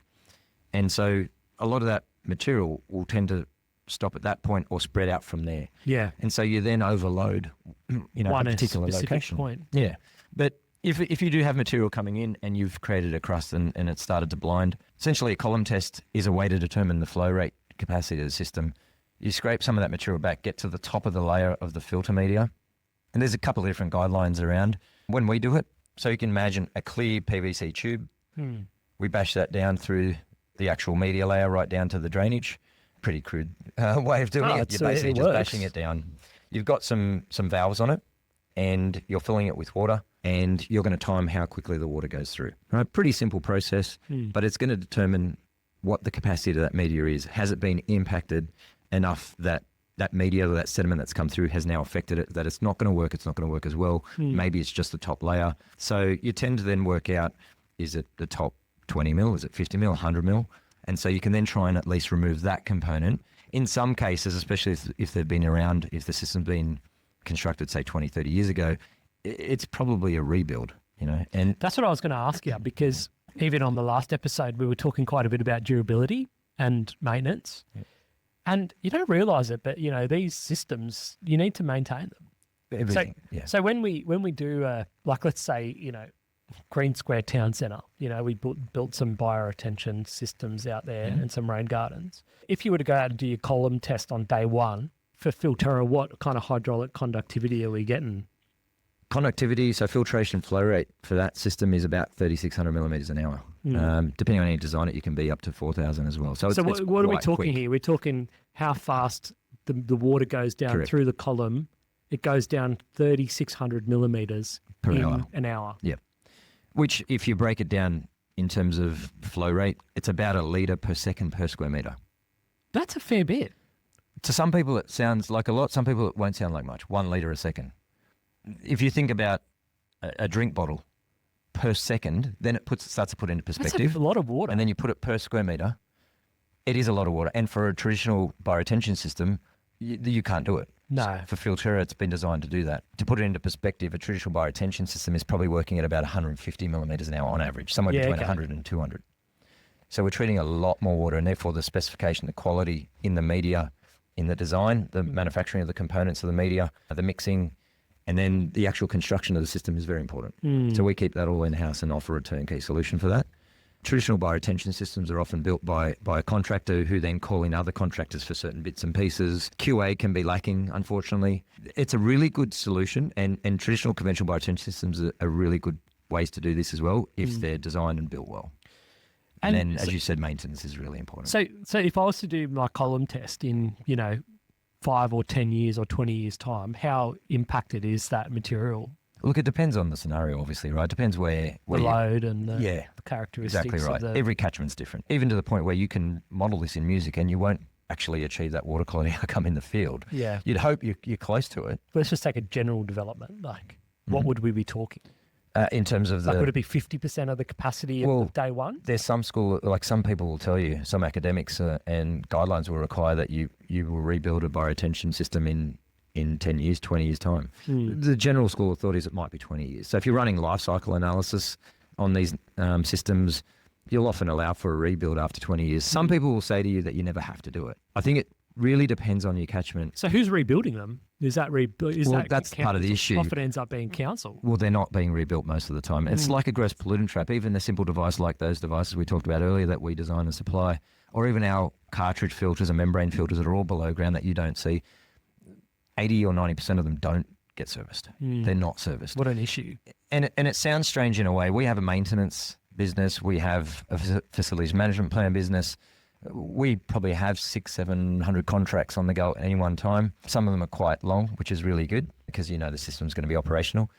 And so a lot of that material will tend to stop at that point or spread out from there. Yeah. And so you then overload, one a particular location. Point. Yeah. But if you do have material coming in and you've created a crust and it's started to blind, essentially a column test is a way to determine the flow rate capacity of the system. You scrape some of that material back, get to the top of the layer of the filter media, and there's a couple of different guidelines around when we do it. So you can imagine a clear PVC tube. We bash that down through the actual media layer right down to the drainage. Pretty crude way of doing it. You're basically just bashing it down. You've got some valves on it, and you're filling it with water, and you're going to time how quickly the water goes through. Right? Pretty simple process, but it's going to determine what the capacity of that media is. Has it been impacted enough that media or that sediment that's come through has now affected it, that it's not going to work, it's not going to work as well. Maybe it's just the top layer. So you tend to then work out, is it the top 20 mil, is it 50 mil, 100 mil? And so you can then try and at least remove that component. In some cases, especially if they've been around, if the system's been constructed, say 20, 30 years ago, it's probably a rebuild, And that's what I was going to ask you, because even on the last episode, we were talking quite a bit about durability and maintenance. Yeah. And you don't realise it, but these systems, you need to maintain them. Everything. So when we do let's say Green Square Town Centre, we built some bioretention systems out there and some rain gardens. If you were to go out and do your column test on day one for Filterra, what kind of hydraulic conductivity are we getting? Conductivity, so filtration flow rate for that system is about 3,600 millimetres an hour. Depending on how you design it, you can be up to 4,000 as well. So what are we talking quick. here? We're talking how fast the water goes down through the column. It goes down 3,600 millimetres in an hour. Yep. Which, if you break it down in terms of flow rate, it's about a litre per second per square metre. That's a fair bit. To some people, it sounds like a lot. Some people, it won't sound like much. 1 litre a second. If you think about a drink bottle per second, then it starts to put into perspective. That's a lot of water. And then you put it per square metre. It is a lot of water. And for a traditional bioretention system, you can't do it. No. For Filterra, it's been designed to do that. To put it into perspective, a traditional bioretention system is probably working at about 150 millimetres an hour on average, somewhere between 100 and 200. So we're treating a lot more water, and therefore the specification, the quality in the media, in the design, the manufacturing of the components of the media, the mixing, and then the actual construction of the system is very important. So we keep that all in-house and offer a turnkey solution for that. Traditional bioretention systems are often built by a contractor who then call in other contractors for certain bits and pieces. QA can be lacking, unfortunately. It's a really good solution, and traditional conventional bioretention systems are really good ways to do this as well if they're designed and built well. And then, as you said, maintenance is really important. So if I was to do my column test in, 5 or 10 years or 20 years' time, how impacted is that material? Look, it depends on the scenario, obviously, right? Depends where the load and the characteristics. Exactly right. Of Every catchment's different, even to the point where you can model this in music and you won't actually achieve that water quality outcome in the field. Yeah. You'd hope you're close to it. Let's just take a general development. Like, what would we be talking? In terms of would it be 50% of the capacity of day one? There's some some people will tell you, some academics and guidelines will require that you will rebuild a bioretention system in 10 years, 20 years' time. The general school of thought is it might be 20 years. So if you're running life cycle analysis on these systems, you'll often allow for a rebuild after 20 years. Some people will say to you that you never have to do it. I think it really depends on your catchment. So who's rebuilding them? Is that that's part of the issue. Often ends up being council. Well, they're not being rebuilt most of the time. It's like a gross pollutant trap. Even a simple device like those devices we talked about earlier that we design and supply, or even our cartridge filters and membrane filters that are all below ground that you don't see, 80 or 90% of them don't get serviced. They're not serviced. What an issue. And it sounds strange in a way. We have a maintenance business. We have a facilities management plan business. We probably have 600-700 contracts on the go at any one time. Some of them are quite long, which is really good because the system's going to be operational.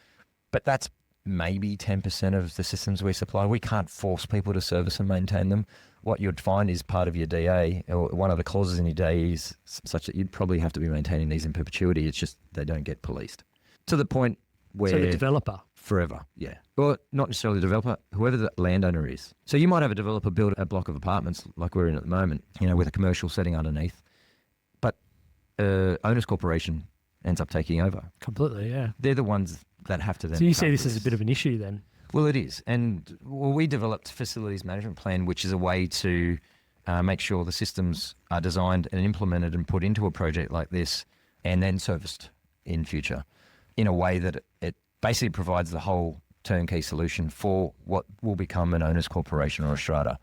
But that's maybe 10% of the systems we supply. We can't force people to service and maintain them. What you'd find is part of your DA, or one of the clauses in your DA is such that you'd probably have to be maintaining these in perpetuity. It's just they don't get policed. To the point where... So the developer? Forever, yeah. Well, not necessarily the developer, whoever the landowner is. So you might have a developer build a block of apartments like we're in at the moment, with a commercial setting underneath, but owner's corporation ends up taking over. Completely, yeah. They're the ones that have to then... So you see this as a bit of an issue then? Well, it is. And we developed facilities management plan, which is a way to make sure the systems are designed and implemented and put into a project like this and then serviced in future in a way that it basically provides the whole turnkey solution for what will become an owner's corporation or a strata.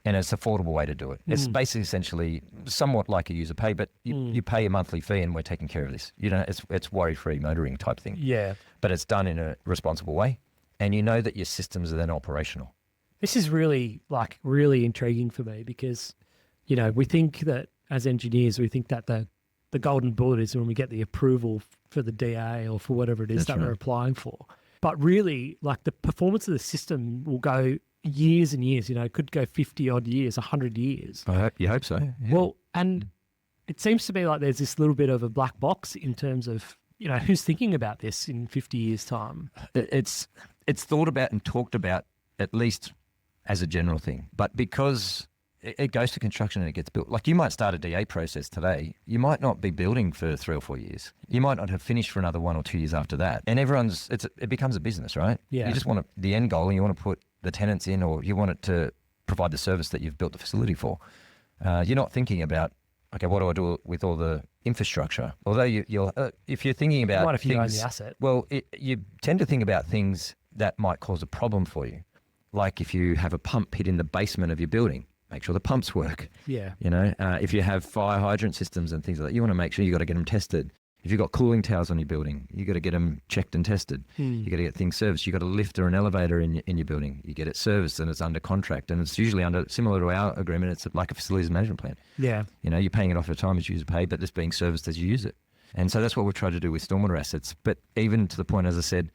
And it's an affordable way to do it. It's basically essentially somewhat like a user pay, but you pay a monthly fee and we're taking care of this. It's worry-free motoring type thing. Yeah. But it's done in a responsible way. And you know that your systems are then operational. This is really intriguing for me because, we think that as engineers, we think that the golden bullet is when we get the approval for the DA or for whatever it is we're applying for. But really, the performance of the system will go years and years, it could go 50 odd years, 100 years. You hope so. Yeah. Well, and it seems to me like there's this little bit of a black box in terms of, who's thinking about this in 50 years' time. It's thought about and talked about at least as a general thing, but because it goes to construction and it gets built. Like you might start a DA process today, you might not be building for 3 or 4 years. You might not have finished for another 1 or 2 years after that. And it becomes a business, right? Yeah. You just want the end goal and you want to put the tenants in, or you want it to provide the service that you've built the facility for. You're not thinking about, okay, what do I do with all the infrastructure? Although you'll if you're thinking about what if you own the asset? Well, you tend to think about things that might cause a problem for you. Like if you have a pump pit in the basement of your building, make sure the pumps work. Yeah. If you have fire hydrant systems and things like that, you want to make sure you got to get them tested. If you've got cooling towers on your building, you got to get them checked and tested. You got to get things serviced. You got a lift or an elevator in your building. You get it serviced and it's under contract, and it's usually similar to our agreement. It's like a facilities management plan. Yeah. You're paying it off at a time as user pay, but it's being serviced as you use it. And so that's what we've tried to do with stormwater assets. But even to the point, as I said,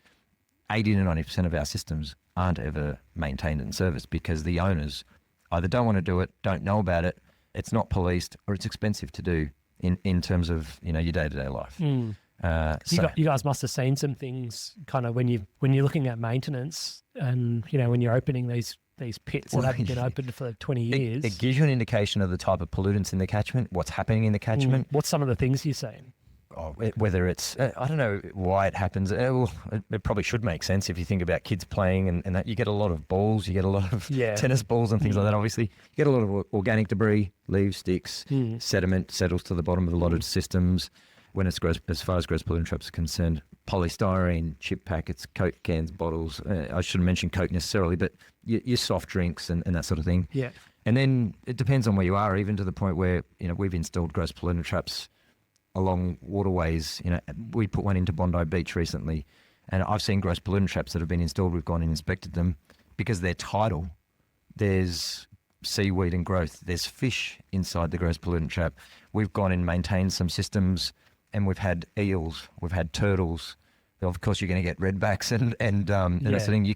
80 to 90% of our systems aren't ever maintained and serviced because the owners either don't want to do it, don't know about it, it's not policed, or it's expensive to do in terms of your day-to-day life. You guys must have seen some things kind of when you're looking at maintenance and when you're opening these pits that haven't been opened for 20 years. It gives you an indication of the type of pollutants in the catchment, what's happening in the catchment. What's some of the things you're seeing? whether it's, I don't know why it happens. It probably should make sense if you think about kids playing and that you get a lot of balls, you get a lot of tennis balls and things like that. Obviously, you get a lot of organic debris, leaves, sticks, sediment settles to the bottom of a lot of systems. When it's as far as gross pollutant traps are concerned, polystyrene, chip packets, Coke cans, bottles. I shouldn't mention Coke necessarily, but your soft drinks and that sort of thing. Yeah. And then it depends on where you are, even to the point where, we've installed gross pollutant traps along waterways. We put one into Bondi Beach recently, and I've seen gross pollutant traps that have been installed. We've gone and inspected them because they're tidal. There's seaweed and growth. There's fish inside the gross pollutant trap. We've gone and maintained some systems, and we've had eels, we've had turtles. Of course, you're going to get redbacks and that sort of thing. You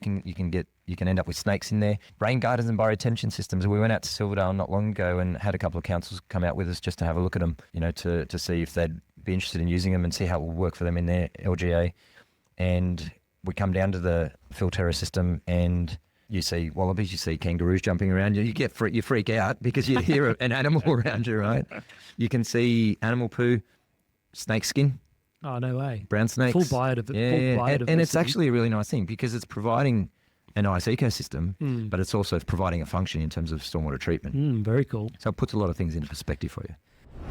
can end up with snakes in there. Rain gardens and bioretention systems. We went out to Silverdale not long ago and had a couple of councils come out with us just to have a look at them, to see if they'd be interested in using them and see how it will work for them in their LGA. And we come down to the Filterra system and you see wallabies, you see kangaroos jumping around you. You freak out because you hear an animal around you, right? You can see animal poo, snake skin. Oh, no way. Brown snakes. Full biodiversity. And it's actually a really nice thing because it's providing a nice ecosystem, but it's also providing a function in terms of stormwater treatment. Very cool. So it puts a lot of things into perspective for you.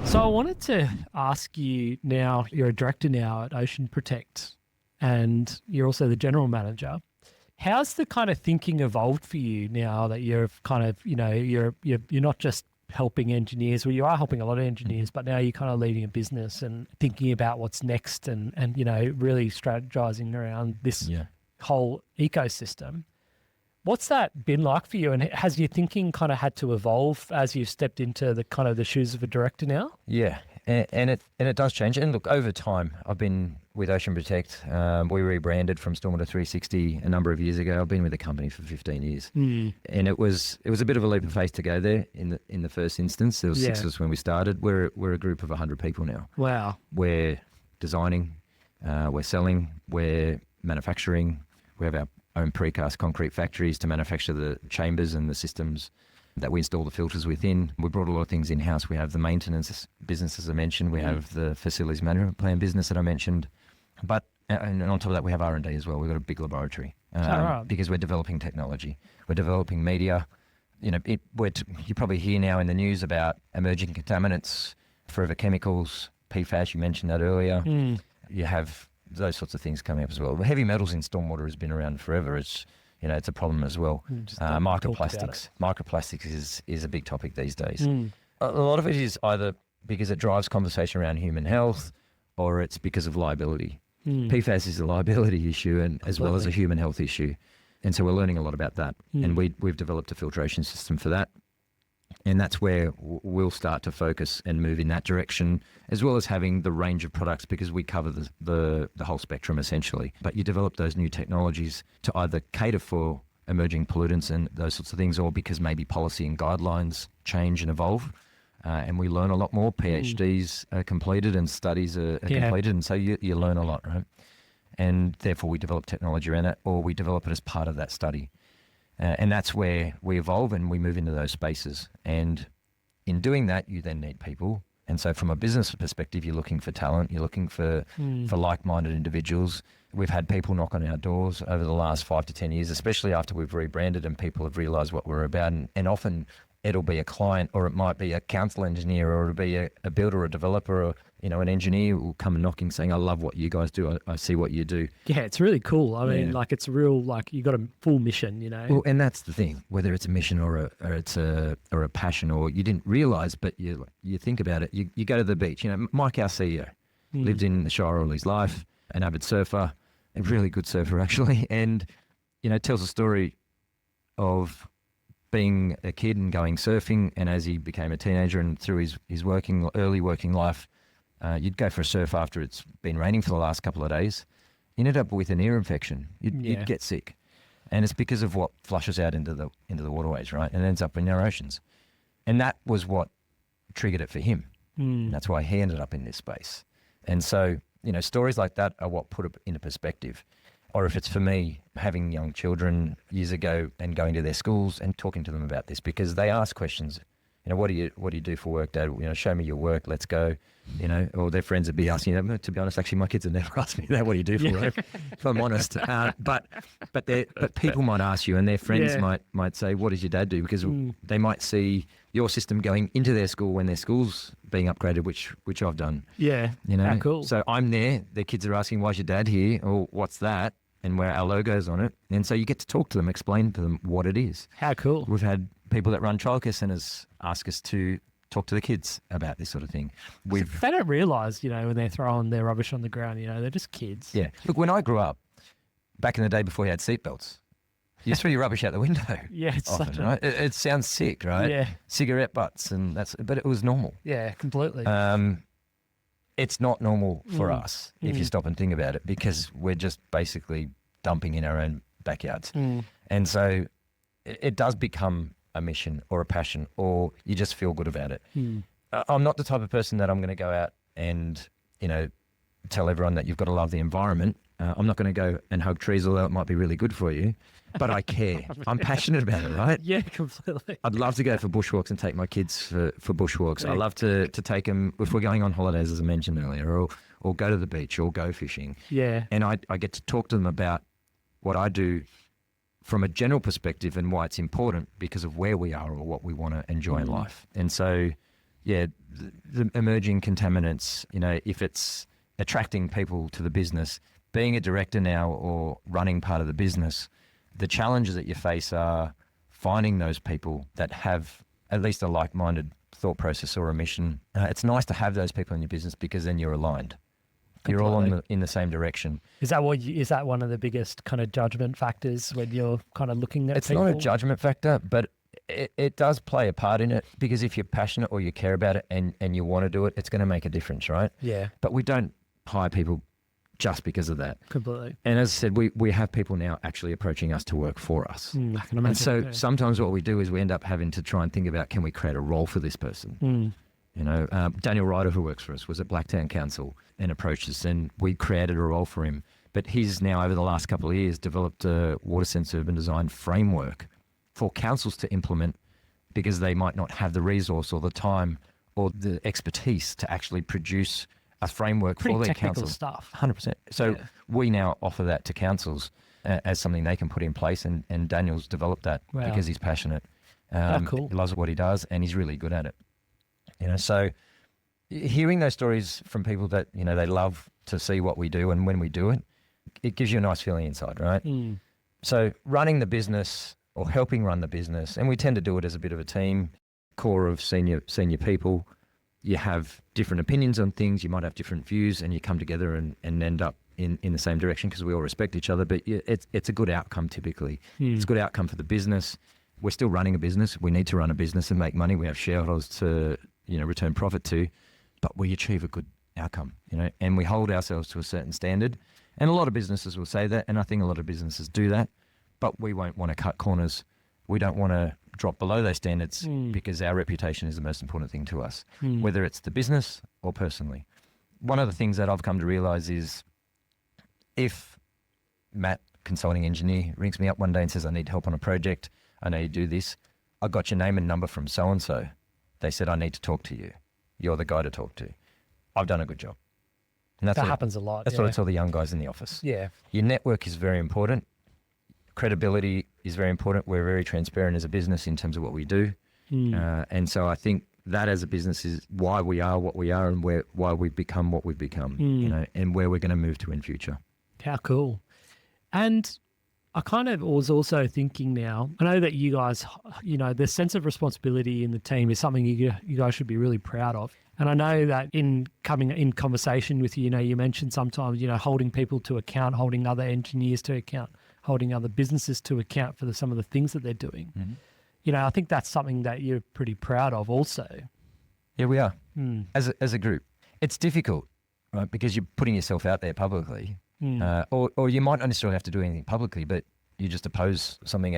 So I wanted to ask you now, you're a director now at Ocean Protect and you're also the general manager. How's the kind of thinking evolved for you now that you're kind of, you're not just helping engineers, well, you are helping a lot of engineers, but now you're kind of leading a business and thinking about what's next and really strategizing around this whole ecosystem. What's that been like for you? And has your thinking kind of had to evolve as you've stepped into the kind of the shoes of a director now? Yeah, and it does change. And look, over time, I've been with Ocean Protect. We rebranded from Stormwater 360 a number of years ago. I've been with the company for 15 years, and it was a bit of a leap of faith to go there in the first instance. There was 6 of us when we started. We're a group of 100 people now. Wow. We're designing, we're selling, we're manufacturing. We have our own precast concrete factories to manufacture the chambers and the systems that we install the filters within. We brought a lot of things in-house. We have the maintenance business, as I mentioned. We have the facilities management plan business that I mentioned. But and on top of that, we have R&D as well. We've got a big laboratory because we're developing technology. We're developing media. You probably hear now in the news about emerging contaminants, forever chemicals, PFAS, you mentioned that earlier. You have those sorts of things coming up as well. Heavy metals in stormwater has been around forever. It's a problem as well. Microplastics. Microplastics is a big topic these days. A lot of it is either because it drives conversation around human health or it's because of liability. PFAS is a liability issue and as well as a human health issue. And so we're learning a lot about that. And we've developed a filtration system for that. And that's where we'll start to focus and move in that direction, as well as having the range of products because we cover the whole spectrum essentially. But you develop those new technologies to either cater for emerging pollutants and those sorts of things, or because maybe policy and guidelines change and evolve. And we learn a lot more. PhDs are completed and studies are completed. And so you learn a lot, right? And therefore we develop technology around it, or we develop it as part of that study. And that's where we evolve and we move into those spaces. And in doing that, you then need people. And so from a business perspective, you're looking for talent, you're looking for like-minded individuals. We've had people knock on our doors over the last 5 to 10 years, especially after we've rebranded and people have realised what we're about. And often it'll be a client, or it might be a council engineer, or it'll be a builder or a developer, or an engineer will come knocking saying, I love what you guys do. I see what you do. Yeah, it's really cool. I mean, it's real, you got a full mission, Well, and that's the thing, whether it's a mission or it's a passion, or you didn't realise, but you think about it. You go to the beach. Mike, our CEO, lived in the Shire all his life, an avid surfer, a really good surfer actually, and tells a story of being a kid and going surfing, and as he became a teenager and through his early working life, you'd go for a surf after it's been raining for the last couple of days. You end up with an ear infection. You'd get sick, and it's because of what flushes out into the waterways, right, and ends up in our oceans. And that was what triggered it for him. That's why he ended up in this space. And so stories like that are what put it into perspective. Or if it's for me, having young children years ago and going to their schools and talking to them about this, because they ask questions what do you do for work, Dad? Show me your work. Let's go. Or their friends would be asking them. To be honest, actually, my kids have never asked me that. What do you do for work? If I'm honest. But people might ask you, and their friends might say, what does your dad do? Because they might see your system going into their school when their school's being upgraded, which I've done. Yeah. How cool. So I'm there. Their kids are asking, why's your dad here? Or what's that? And where our logo's on it. And so you get to talk to them, explain to them what it is. How cool. We've had people that run childcare centres ask us to talk to the kids about this sort of thing. They don't realise, when they're throwing their rubbish on the ground, they're just kids. Yeah. Look, when I grew up, back in the day before you had seatbelts, you threw your rubbish out the window. Yeah, it's often, right? It sounds sick, right? Yeah. Cigarette butts, but it was normal. Yeah, completely. It's not normal for us if you stop and think about it, because we're just basically dumping in our own backyards. And so it does become a mission or a passion, or you just feel good about it. I'm not the type of person that I'm going to go out and, tell everyone that you've got to love the environment. I'm not going to go and hug trees, although it might be really good for you, but I care. I'm passionate about it, right? Yeah, completely. I'd love to go for bushwalks and take my kids for bushwalks. I love to take them if we're going on holidays, as I mentioned earlier, or go to the beach or go fishing. Yeah. And I get to talk to them about what I do from a general perspective and why it's important because of where we are or what we want to enjoy in life. And so, the emerging contaminants, if it's attracting people to the business, being a director now or running part of the business, the challenges that you face are finding those people that have at least a like-minded thought process or a mission. It's nice to have those people in your business because then you're aligned. You're all in the same direction. Is that one of the biggest kind of judgment factors when you're kind of looking at It's people? not a judgment factor, but it does play a part in it, because if you're passionate or you care about it and you want to do it, it's going to make a difference, right? Yeah. But we don't hire people just because of that. Completely. And as I said, we have people now actually approaching us to work for us. I can imagine. And so sometimes what we do is we end up having to try and think about, can we create a role for this person? Daniel Ryder, who works for us, was at Blacktown Council and approached us, and we created a role for him. But he's now, over the last couple of years, developed a water sense urban design framework for councils to implement, because they might not have the resource or the time or the expertise to actually produce a framework Pretty for their technical councils. stuff. 100%. So we now offer that to councils as something they can put in place, and Daniel's developed that because he's passionate. Cool. He loves what he does, and he's really good at it. So hearing those stories from people that, they love to see what we do, and when we do it, it gives you a nice feeling inside, right? So running the business or helping run the business, and we tend to do it as a bit of a team, core of senior people. You have different opinions on things, you might have different views, and you come together and end up in the same direction because we all respect each other. But it's a good outcome typically. It's a good outcome for the business. We're still running a business. We need to run a business and make money. We have shareholders to return profit to, but we achieve a good outcome, and we hold ourselves to a certain standard. And a lot of businesses will say that, and I think a lot of businesses do that, but we won't want to cut corners. We don't want to drop below those standards because our reputation is the most important thing to us, whether it's the business or personally. One of the things that I've come to realize is if Matt, consulting engineer, rings me up one day and says, I need help on a project, I know you do this, I got your name and number from so-and-so. They said, I need to talk to you. You're the guy to talk to. I've done a good job. And that happens a lot. That's what I tell the young guys in the office. Yeah. Your network is very important. Credibility is very important. We're very transparent as a business in terms of what we do. And so I think that as a business is why we are what we are, and why we've become what we've become, and where we're going to move to in future. How cool. And I kind of was also thinking now, I know that you guys, the sense of responsibility in the team is something you guys should be really proud of. And I know that in coming in conversation with you, you mentioned sometimes, holding people to account, holding other engineers to account, holding other businesses to account for some of the things that they're doing. I think that's something that you're pretty proud of also. Yeah, we are. As a group. It's difficult, right? Because you're putting yourself out there publicly. Or you might not necessarily have to do anything publicly, but you just oppose something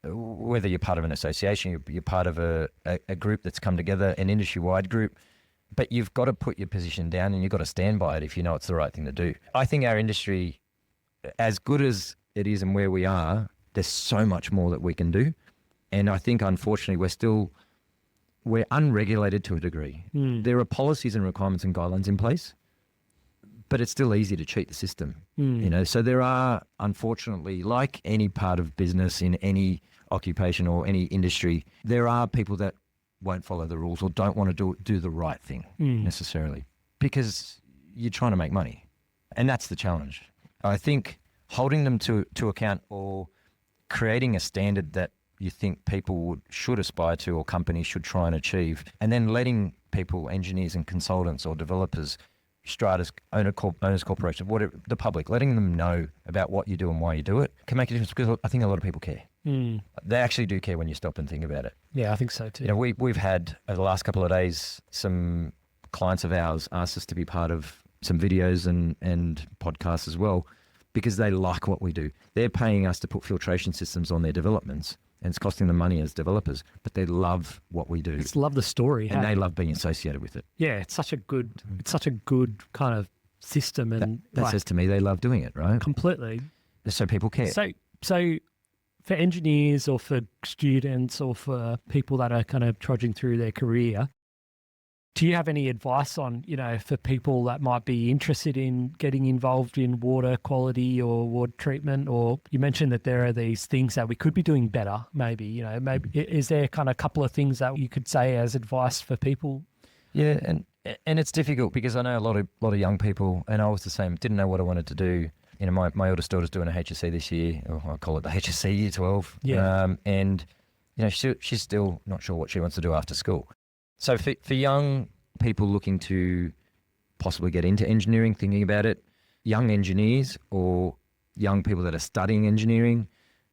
whether you're part of an association, you're part of a group that's come together, an industry-wide group, but you've got to put your position down and you've got to stand by it if you know it's the right thing to do. I think our industry, as good as it is and where we are, there's so much more that we can do. And I think, unfortunately, we're still we're unregulated to a degree. There are policies and requirements and guidelines in place, but it's still easy to cheat the system. So there are, unfortunately, like any part of business in any occupation or any industry, there are people that won't follow the rules or don't want to do the right thing necessarily, because you're trying to make money. And that's the challenge. I think holding them to account, or creating a standard that you think people should aspire to, or companies should try and achieve, and then letting people, engineers and consultants or developers, stratas, owners corporations, whatever, the public, letting them know about what you do and why you do it can make a difference, because I think a lot of people care. They actually do care when you stop and think about it. Yeah, I think so too. We've had, over the last couple of days, some clients of ours asked us to be part of some videos and podcasts as well, because they like what we do. They're paying us to put filtration systems on their developments, and it's costing them money as developers, but they love what we do. It's love the story. And they love being associated with it. Yeah, it's such a good kind of system. And that says to me they love doing it, right? Completely. So people care. So for engineers or for students or for people that are kind of trudging through their career, do you have any advice on, for people that might be interested in getting involved in water quality or water treatment? Or you mentioned that there are these things that we could be doing better, maybe, maybe is there kind of a couple of things that you could say as advice for people? Yeah, and it's difficult, because I know a lot of young people, and I was the same, didn't know what I wanted to do. My oldest daughter's doing a HSC this year, or I call it the HSC Year 12. Yeah. And she's still not sure what she wants to do after school. So for young people looking to possibly get into engineering, thinking about it, young engineers or young people that are studying engineering,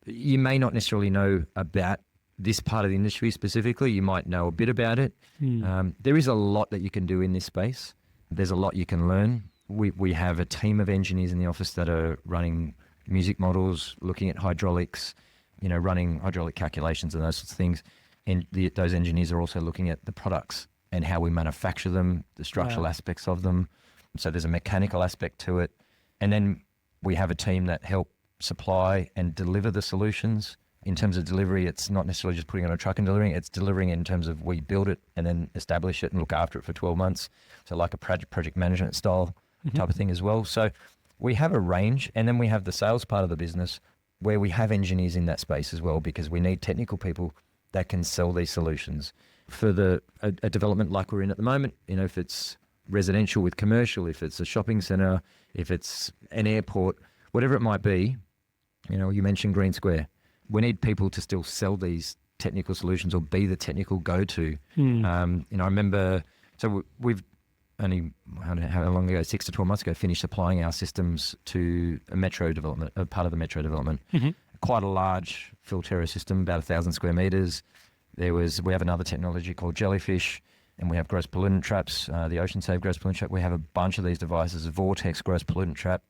you may not necessarily know about this part of the industry specifically. You might know a bit about it. There is a lot that you can do in this space. There's a lot you can learn. We have a team of engineers in the office that are running music models, looking at hydraulics, running hydraulic calculations and those sorts of things. And those engineers are also looking at the products and how we manufacture them, the structural aspects of them. So there's a mechanical aspect to it. And then we have a team that help supply and deliver the solutions. In terms of delivery, it's not necessarily just putting it on a truck and delivering. It's delivering in terms of we build it and then establish it and look after it for 12 months. So like a project management style type of thing as well. So we have a range, and then we have the sales part of the business where we have engineers in that space as well, because we need technical people that can sell these solutions for a development like we're in at the moment. If it's residential with commercial, if it's a shopping centre, if it's an airport, whatever it might be. You mentioned Green Square. We need people to still sell these technical solutions or be the technical go-to. I remember, so we've only, how long ago, 6 to 12 months ago, finished applying our systems to a metro development, a part of the metro development. Quite a large Filterra system, about 1,000 square metres. We have another technology called Jellyfish, and we have gross pollutant traps, the Ocean Save gross pollutant trap. We have a bunch of these devices, Vortex gross pollutant trap,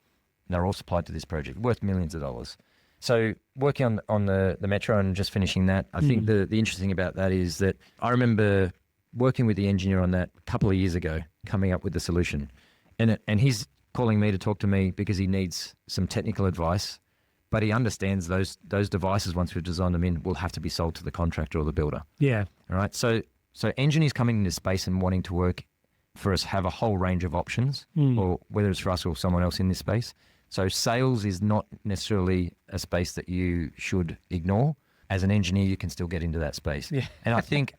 and they're all supplied to this project, worth millions of dollars. So working on the metro and just finishing that, I think the interesting about that is that I remember working with the engineer on that a couple of years ago, coming up with the solution. And he's calling me to talk to me because he needs some technical advice, but he understands those devices, once we've designed them in, will have to be sold to the contractor or the builder. Yeah. All right. So engineers coming into space and wanting to work for us have a whole range of options, or whether it's for us or someone else in this space. So sales is not necessarily a space that you should ignore. As an engineer, you can still get into that space. Yeah. And I think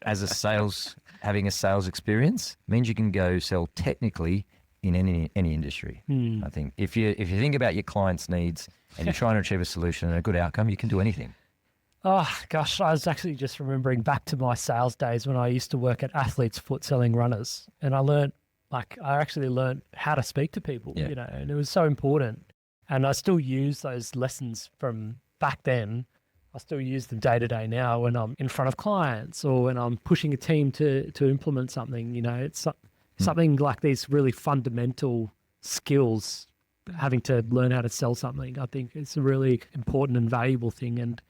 having a sales experience means you can go sell technically in any industry. I think if you think about your client's needs and you're trying to achieve a solution and a good outcome, you can do anything. Oh, gosh, I was actually just remembering back to my sales days when I used to work at Athlete's Foot selling runners. And I actually learned how to speak to people, and it was so important. And I still use those lessons from back then. I still use them day to day now when I'm in front of clients or when I'm pushing a team to implement something. It's something like these really fundamental skills, having to learn how to sell something. I think it's a really important and valuable thing. And,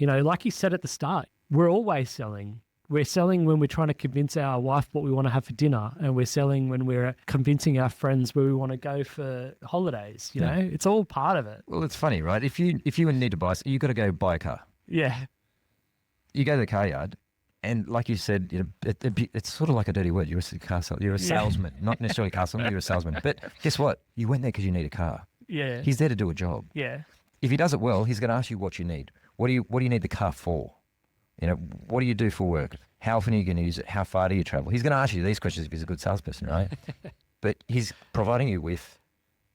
like you said at the start, we're always selling. We're selling when we're trying to convince our wife what we want to have for dinner, and we're selling when we're convincing our friends where we want to go for holidays. You know, it's all part of it. Well, it's funny, right? If you need to buy, you got to go buy a car. Yeah. You go to the car yard, And like you said, it's sort of like a dirty word. You're a car salesman. You're a salesman, not necessarily a car salesman. You're a salesman. But guess what? You went there because you need a car. Yeah. He's there to do a job. Yeah. If he does it well, he's going to ask you what you need. What do you need the car for? What do you do for work? How often are you going to use it? How far do you travel? He's going to ask you these questions if he's a good salesperson, right? But he's providing you with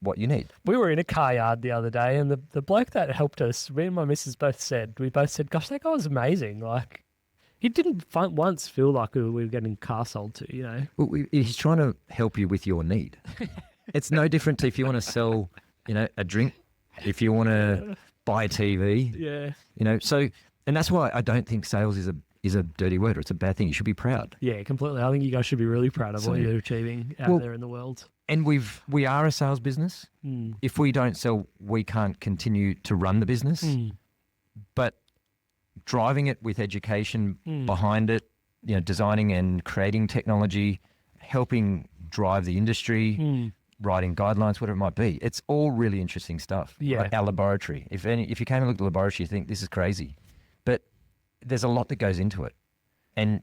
what you need. We were in a car yard the other day, and the bloke that helped us, me and my missus both said, gosh, that guy was amazing. Like, he didn't once feel like we were getting car sold to, Well, he's trying to help you with your need. It's no different to if you want to sell, a drink, if you want to buy a TV. Yeah. So, and that's why I don't think sales is a dirty word or it's a bad thing. You should be proud. Yeah, completely. I think you guys should be really proud of what you're achieving out there in the world. And we are a sales business. If we don't sell, we can't continue to run the business. But driving it with education behind it, designing and creating technology, helping drive the industry, writing guidelines, whatever it might be. It's all really interesting stuff. Yeah. Like our laboratory. If you came and looked at the laboratory, you think this is crazy. But there's a lot that goes into it. And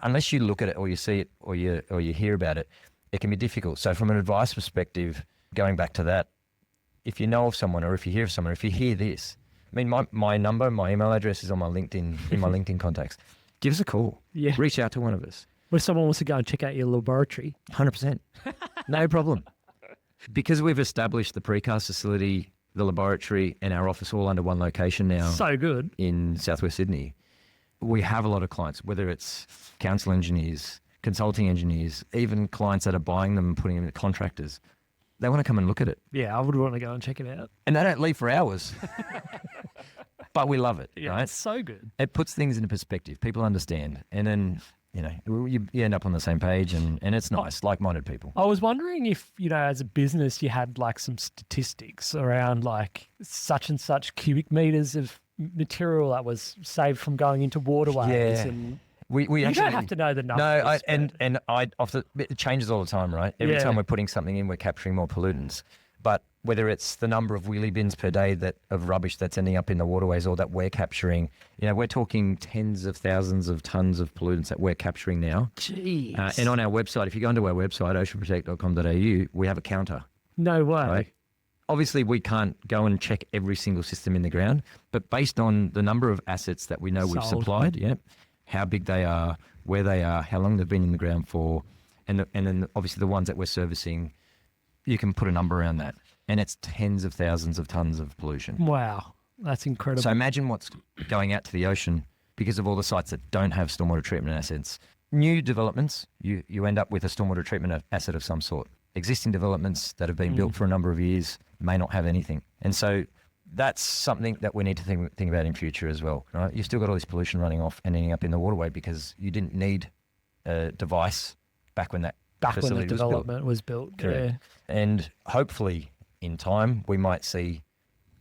unless you look at it or you see it or you hear about it, it can be difficult. So from an advice perspective, going back to that, if you know of someone or if you hear of someone, if you hear this, I mean, my number, my email address is on my LinkedIn, in my LinkedIn contacts. Give us a call. Yeah. Reach out to one of us. If someone wants to go and check out your laboratory. 100%. No problem. Because we've established the precast facility, the laboratory and our office all under one location now. So good. In Southwest Sydney. We have a lot of clients, whether it's council engineers, consulting engineers, even clients that are buying them and putting them in contractors. They want to come and look at it. Yeah, I would want to go and check it out. And they don't leave for hours. But we love it, Yeah, right? it's so good. It puts things into perspective. People understand. And then, you end up on the same page and it's nice, like-minded people. I was wondering if, as a business, you had like some statistics around like such and such cubic meters of material that was saved from going into waterways. Yeah. And we you actually don't have to know the numbers. No, it changes all the time, right? Every time we're putting something in, we're capturing more pollutants. But whether it's the number of wheelie bins per day of rubbish that's ending up in the waterways or that we're capturing, we're talking tens of thousands of tons of pollutants that we're capturing now. Jeez. And on our website, if you go onto our website, oceanprotect.com.au, we have a counter. No way. Right? Obviously, we can't go and check every single system in the ground, but based on the number of assets that we know we've supplied, how big they are, where they are, how long they've been in the ground for, and then obviously the ones that we're servicing, you can put a number around that. And it's tens of thousands of tons of pollution. Wow, that's incredible. So imagine what's going out to the ocean because of all the sites that don't have stormwater treatment assets. New developments, you end up with a stormwater treatment asset of some sort. Existing developments that have been built for a number of years may not have anything. And so that's something that we need to think about in future as well. Right? You've still got all this pollution running off and ending up in the waterway because you didn't need a device back when the development was built. Correct. Yeah. And hopefully in time we might see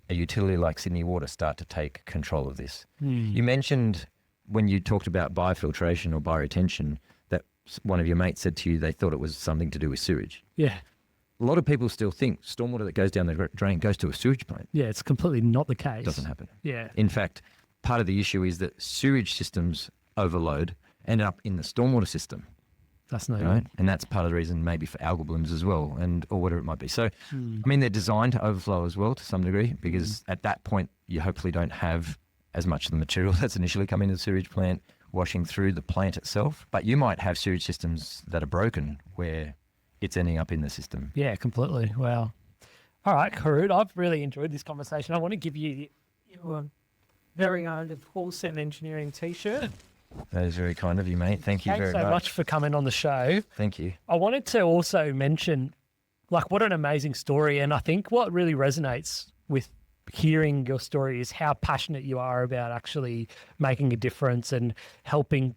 a utility like Sydney Water start to take control of this. You mentioned when you talked about biofiltration or bioretention that one of your mates said to you they thought it was something to do with sewage. Yeah. A lot of people still think stormwater that goes down the drain goes to a sewage plant. Yeah, it's completely not the case. It doesn't happen. Yeah. In fact, part of the issue is that sewage systems overload end up in the stormwater system. That's no right? And that's part of the reason maybe for algal blooms as well or whatever it might be. So, I mean, they're designed to overflow as well to some degree because at that point you hopefully don't have as much of the material that's initially coming to the sewage plant washing through the plant itself. But you might have sewage systems that are broken where it's ending up in the system. Yeah, completely. Wow. All right, Harout, I've really enjoyed this conversation. I want to give you your very own Full Send Engineering t-shirt. That is very kind of you, mate. Thank you Thanks very so much for coming on the show. Thank you. I wanted to also mention, like, what an amazing story. And I think what really resonates with hearing your story is how passionate you are about actually making a difference and helping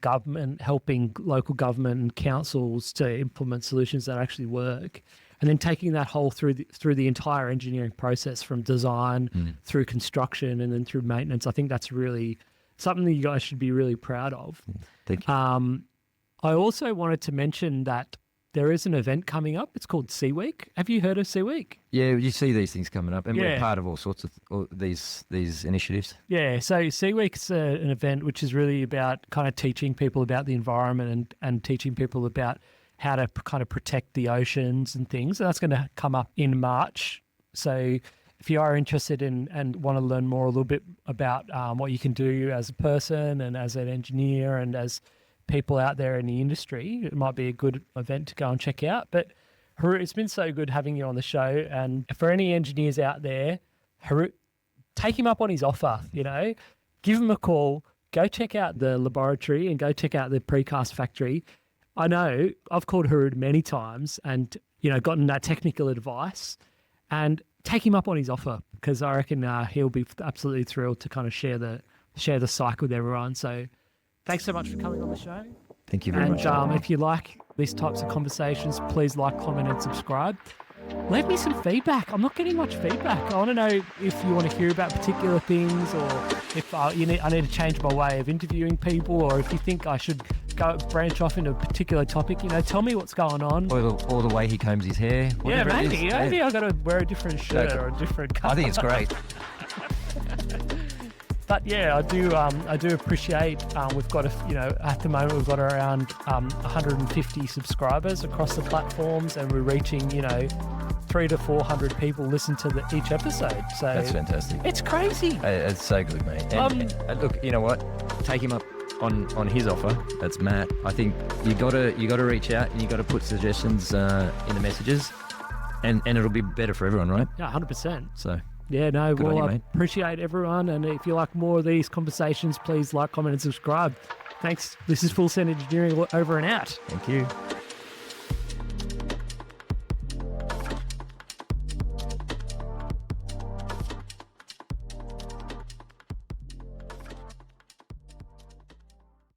local government and councils to implement solutions that actually work. And then taking that whole through the entire engineering process from design through construction and then through maintenance. I think that's really something that you guys should be really proud of. Thank you. I also wanted to mention that there is an event coming up. It's called Sea Week. Have you heard of Sea Week? Yeah, you see these things coming up, and we're Yeah. part of all sorts of these initiatives. Yeah, so Sea Week's an event which is really about kind of teaching people about the environment and teaching people about how to kind of protect the oceans and things. And that's going to come up in March. So if you are interested in and want to learn more a little bit about what you can do as a person and as an engineer and as people out there in the industry, it might be a good event to go and check out. But Harout, it's been so good having you on the show. And for any engineers out there, Harout, take him up on his offer, give him a call, go check out the laboratory and go check out the precast factory. I know I've called Harout many times and, gotten that technical advice, and take him up on his offer, because I reckon he'll be absolutely thrilled to kind of share the cycle with everyone. So thanks so much for coming on the show. Thank you very much. And if you like these types of conversations, please like, comment and subscribe. Leave me some feedback. I'm not getting much feedback. I want to know if you want to hear about particular things, or if I need to change my way of interviewing people, or if you think I should branch off into a particular topic. Tell me what's going on. Or the way he combs his hair. Yeah, Whatever it maybe. is. Maybe I've got to wear a different shirt or a different colour. I think it's great. But yeah, I do appreciate. We've got at the moment we've got around 150 subscribers across the platforms, and we're reaching 300 to 400 people listen to each episode. So That's fantastic. It's crazy. It's so good, mate. And look, you know what? Take him up on his offer. That's Matt. I think you got to reach out, and you got to put suggestions in the messages, and it'll be better for everyone, right? Yeah, 100%. So. Yeah, no, Good on you, I mate. appreciate everyone. And if you like more of these conversations, please like, comment, and subscribe. Thanks. This is Full Send Engineering over and out. Thank you.